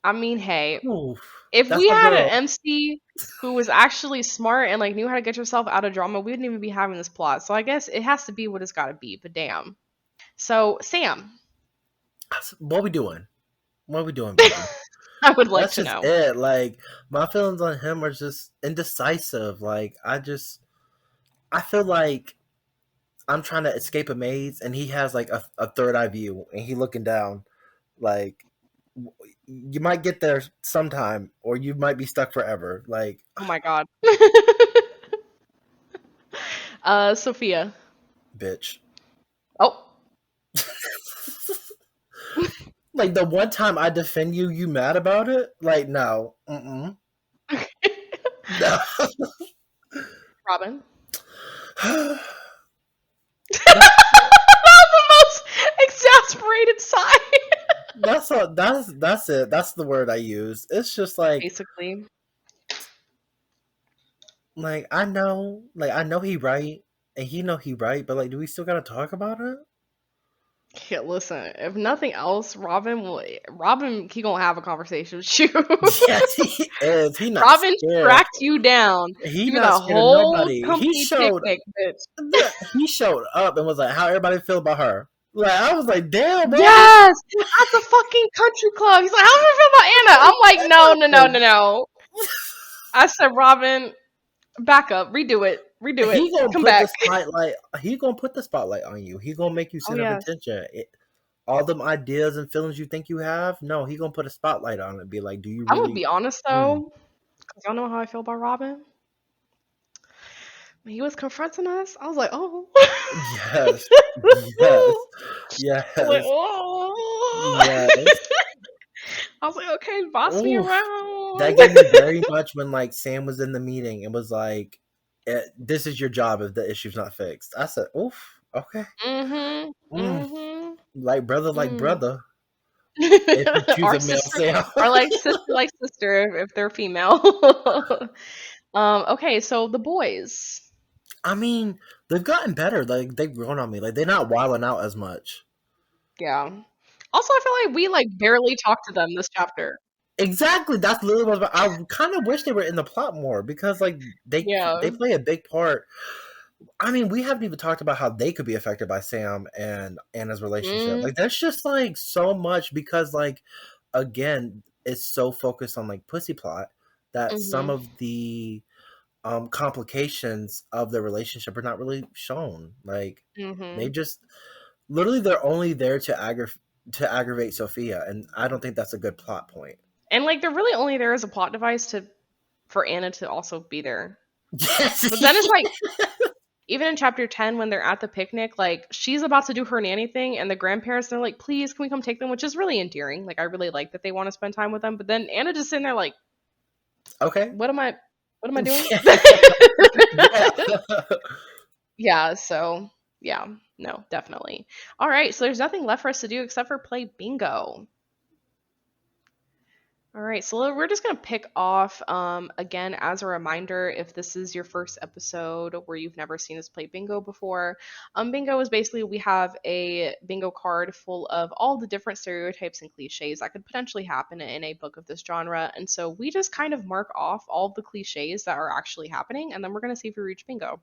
I mean, hey, Oof, if that's we my had an girl. MC who was actually smart and like knew how to get yourself out of drama, we wouldn't even be having this plot. So I guess it has to be what it's got to be, but damn. So, Sam, What we doing? What we doing, baby? I would like That's to just know. it. Like my feelings on him are just indecisive. Like I feel like I'm trying to escape a maze, and he has like a third eye view, and he looking down. Like you might get there sometime, or you might be stuck forever. Like Oh my god. Sophia. bitch. Oh. Like the one time I defend you, you mad about it? Like no, no. Robin. that's That was the most exasperated sigh. that's it. That's the word I use. It's just Basically. like I know he right, and he know he right, but like, do we still gotta talk about it? Yeah, listen, if nothing else, Robin, he gonna have a conversation with you. Yes, he is. He not Robin scared. tracked you down He through not the scared of whole nobody. company picnic, bitch. He showed up and was like, "How everybody feel about her?" Like I was like, "Damn, Robin." Yes, at the fucking country club. He's like, "How do I feel about Anna?" I'm like, "No, no, no, no, no." I said, "Robin, back up, redo it, He gonna come put the back." spotlight. He gonna put the spotlight on you. He gonna make you Oh center of yes, attention. All them ideas and feelings you think you have, no, he gonna put a spotlight on it. And be like, "Do you I'm gonna really?" be honest Mm. though, because y'all know how I feel about Robin. When he was confronting us, I was like, "Oh." Yes, yes, I'm like, yes, "Oh." yes. I was like, "Okay, boss me Oof. That around." gave me very much when like Sam was in the meeting and was like, "This is your job if the issue's not fixed." I said, "Oof, okay, Mhm. mm. Mhm. Like Mm. brother." If you choose Our a male sister, Sam, or like sister if they're female. Okay, so the boys. I mean, they've gotten better. Like they've grown on me. Like they're not wilding out as much. Yeah. Also, I feel like we like barely talked to them this chapter. Exactly. That's literally what I kind of wish they were in the plot more because like they Yeah. play a big part. I mean, we haven't even talked about how they could be affected by Sam and Anna's relationship. Mm, Like, there's just like so much because, like, again, it's so focused on like pussy plot that some mhm. of the complications of their relationship are not really shown. Like, they Mhm. just literally they're only there to aggravate Sophia, and I don't think that's a good plot point. And like they're really only there as a plot device to for Anna to also be there. Yes. But then it's like even in chapter 10 when they're at the picnic, like she's about to do her nanny thing and the grandparents are like, "Please, can we come take them?" Which is really endearing. Like I really like that they want to spend time with them. But then Anna just sitting there like, Okay. what am I doing? Yeah. Yeah, so yeah, no, definitely. All right, so there's nothing left for us to do except for play bingo. All right, so we're just going to pick off again as a reminder if this is your first episode where you've never seen us play bingo before. Bingo is basically we have a bingo card full of all the different stereotypes and cliches that could potentially happen in a book of this genre. And so we just kind of mark off all the cliches that are actually happening, and then we're going to see if we reach bingo.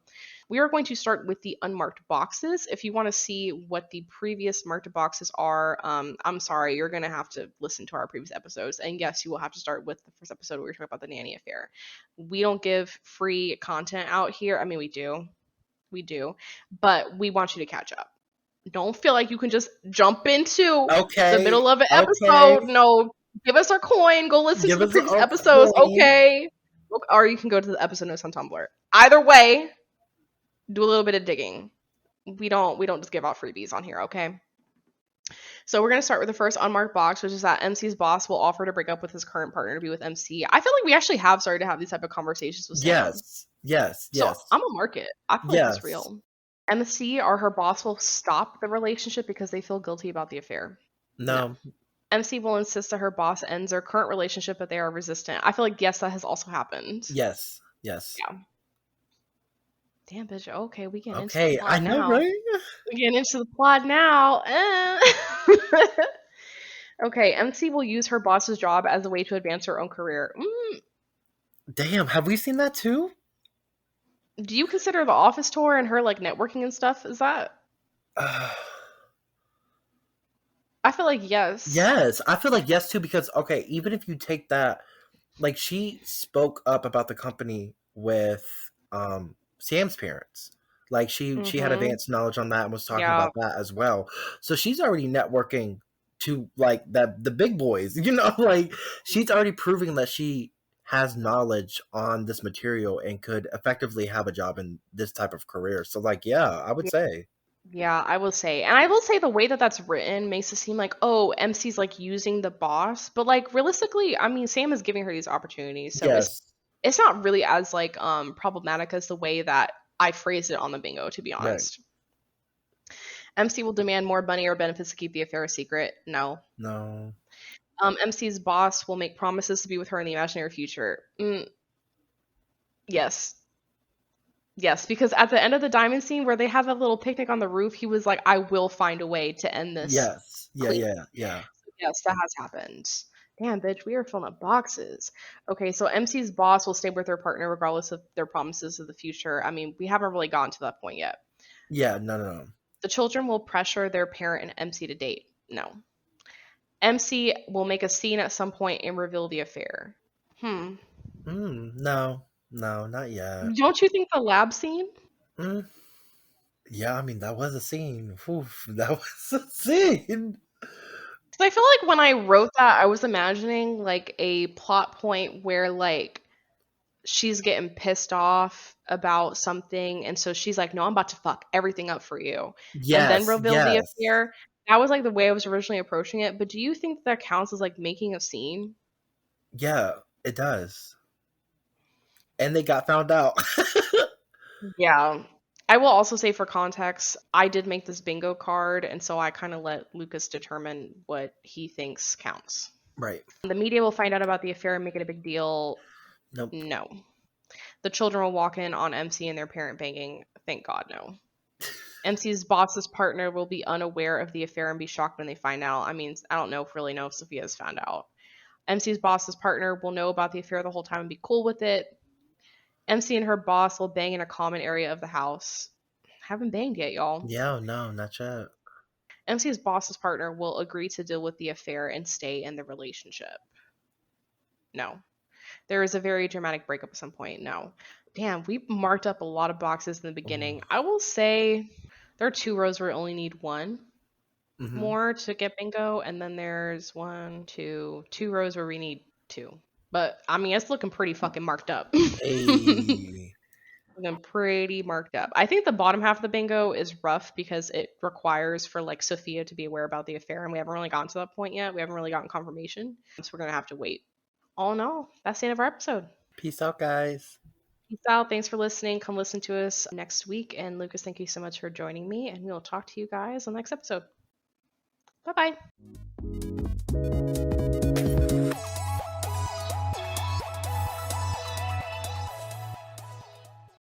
We are going to start with the unmarked boxes. If you want to see what the previous marked boxes are, I'm sorry, you're going to have to listen to our previous episodes. And yes, you will have to start with the first episode where we talk about the Nanny Affair. We don't give free content out here. I mean, we do, but we want you to catch up. Don't feel like you can just jump into the Okay. middle of an Okay. episode. No, give us our coin. Go listen to Give the us previous a episodes. coin. Okay. Or you can go to the episode notes on Tumblr. Either way, do a little bit of digging. We don't just give out freebies on here, okay? So we're gonna start with the first unmarked box, which is that MC's boss will offer to break up with his current partner to be with MC. I feel like we actually have started to have these type of conversations with Sam. Yes. Yes. So Yes. I'm gonna mark it. I feel like that's Yes. real. MC or her boss will stop the relationship because they feel guilty about the affair. No. No. MC will insist that her boss ends their current relationship, but they are resistant. I feel like, yes, that has also happened. Yes. Yes. Yeah. Damn, bitch. Okay, we getting into the Okay, I plot know, now. right? We getting into the plot now. Okay, MC will use her boss's job as a way to advance her own career. Damn, have we seen that too? Do you consider the office tour and her like networking and stuff? Is that? I feel like yes. Yes, I feel like yes too because okay, even if you take that, like she spoke up about the company with Sam's parents. Like she had Mm-hmm. advanced knowledge on that and was talking Yeah. about that as well. So she's already networking to like that the big boys, like she's already proving that she has knowledge on this material and could effectively have a job in this type of career. So like yeah, I would say. Yeah, I will say. And I will say the way that that's written makes it seem like, oh, MC's like using the boss, but like realistically, I mean, Sam is giving her these opportunities. So Yes. it's not really as like problematic as the way that I phrased it on the bingo, to be Right. honest. MC will demand more money or benefits to keep the affair a secret. No. No. MC's boss will make promises to be with her in the imaginary future. Yes. Yes, because at the end of the diamond scene where they have that little picnic on the roof, he was like, I will find a way to end this Yes. Yeah, clean. yeah, yeah. Yes, that has happened. Damn, bitch, we are filling up boxes. Okay, so MC's boss will stay with their partner regardless of their promises of the future. I mean, we haven't really gotten to that point yet. Yeah, no, no, no. The children will pressure their parent and MC to date. No. MC will make a scene at some point and reveal the affair. No, no, not yet. Don't you think the lab scene? Mm, yeah, I mean that was a scene. Oof, that was a scene. Because I feel like when I wrote that, I was imagining like a plot point where like she's getting pissed off about something, and so she's like, "No, I'm about to fuck everything up for you," and then Yes, reveal the yes, affair. That was like the way I was originally approaching it. But do you think that counts as like making a scene? yeah, it does. And they got found out. Yeah. I will also say for context, I did make this bingo card, and so I kind of let Lucas determine what he thinks counts. Right. The media will find out about the affair and make it a big deal. Nope. No. The children will walk in on MC and their parent banging. Thank God, no. MC's boss's partner will be unaware of the affair and be shocked when they find out. I mean, I don't really know if Sophia's found out. MC's boss's partner will know about the affair the whole time and be cool with it. MC and her boss will bang in a common area of the house. Haven't banged yet, y'all. Yeah, no, not yet. MC's boss's partner will agree to deal with the affair and stay in the relationship. No. There is a very dramatic breakup at some point. No. Damn, we marked up a lot of boxes in the beginning. I will say there are 2 rows where we only need 1 Mm-hmm. more to get bingo, and then there's 2 rows where we need 2. But I mean, it's looking pretty fucking marked up. Hey. Looking pretty marked up. I think the bottom half of the bingo is rough because it requires for like Sophia to be aware about the affair, and we haven't really gotten to that point yet. We haven't really gotten confirmation, so we're gonna have to wait. All in all, that's the end of our episode. Peace out, guys. Peace out. Thanks for listening. Come listen to us next week. And Lucas, thank you so much for joining me. And we will talk to you guys on the next episode. Bye bye.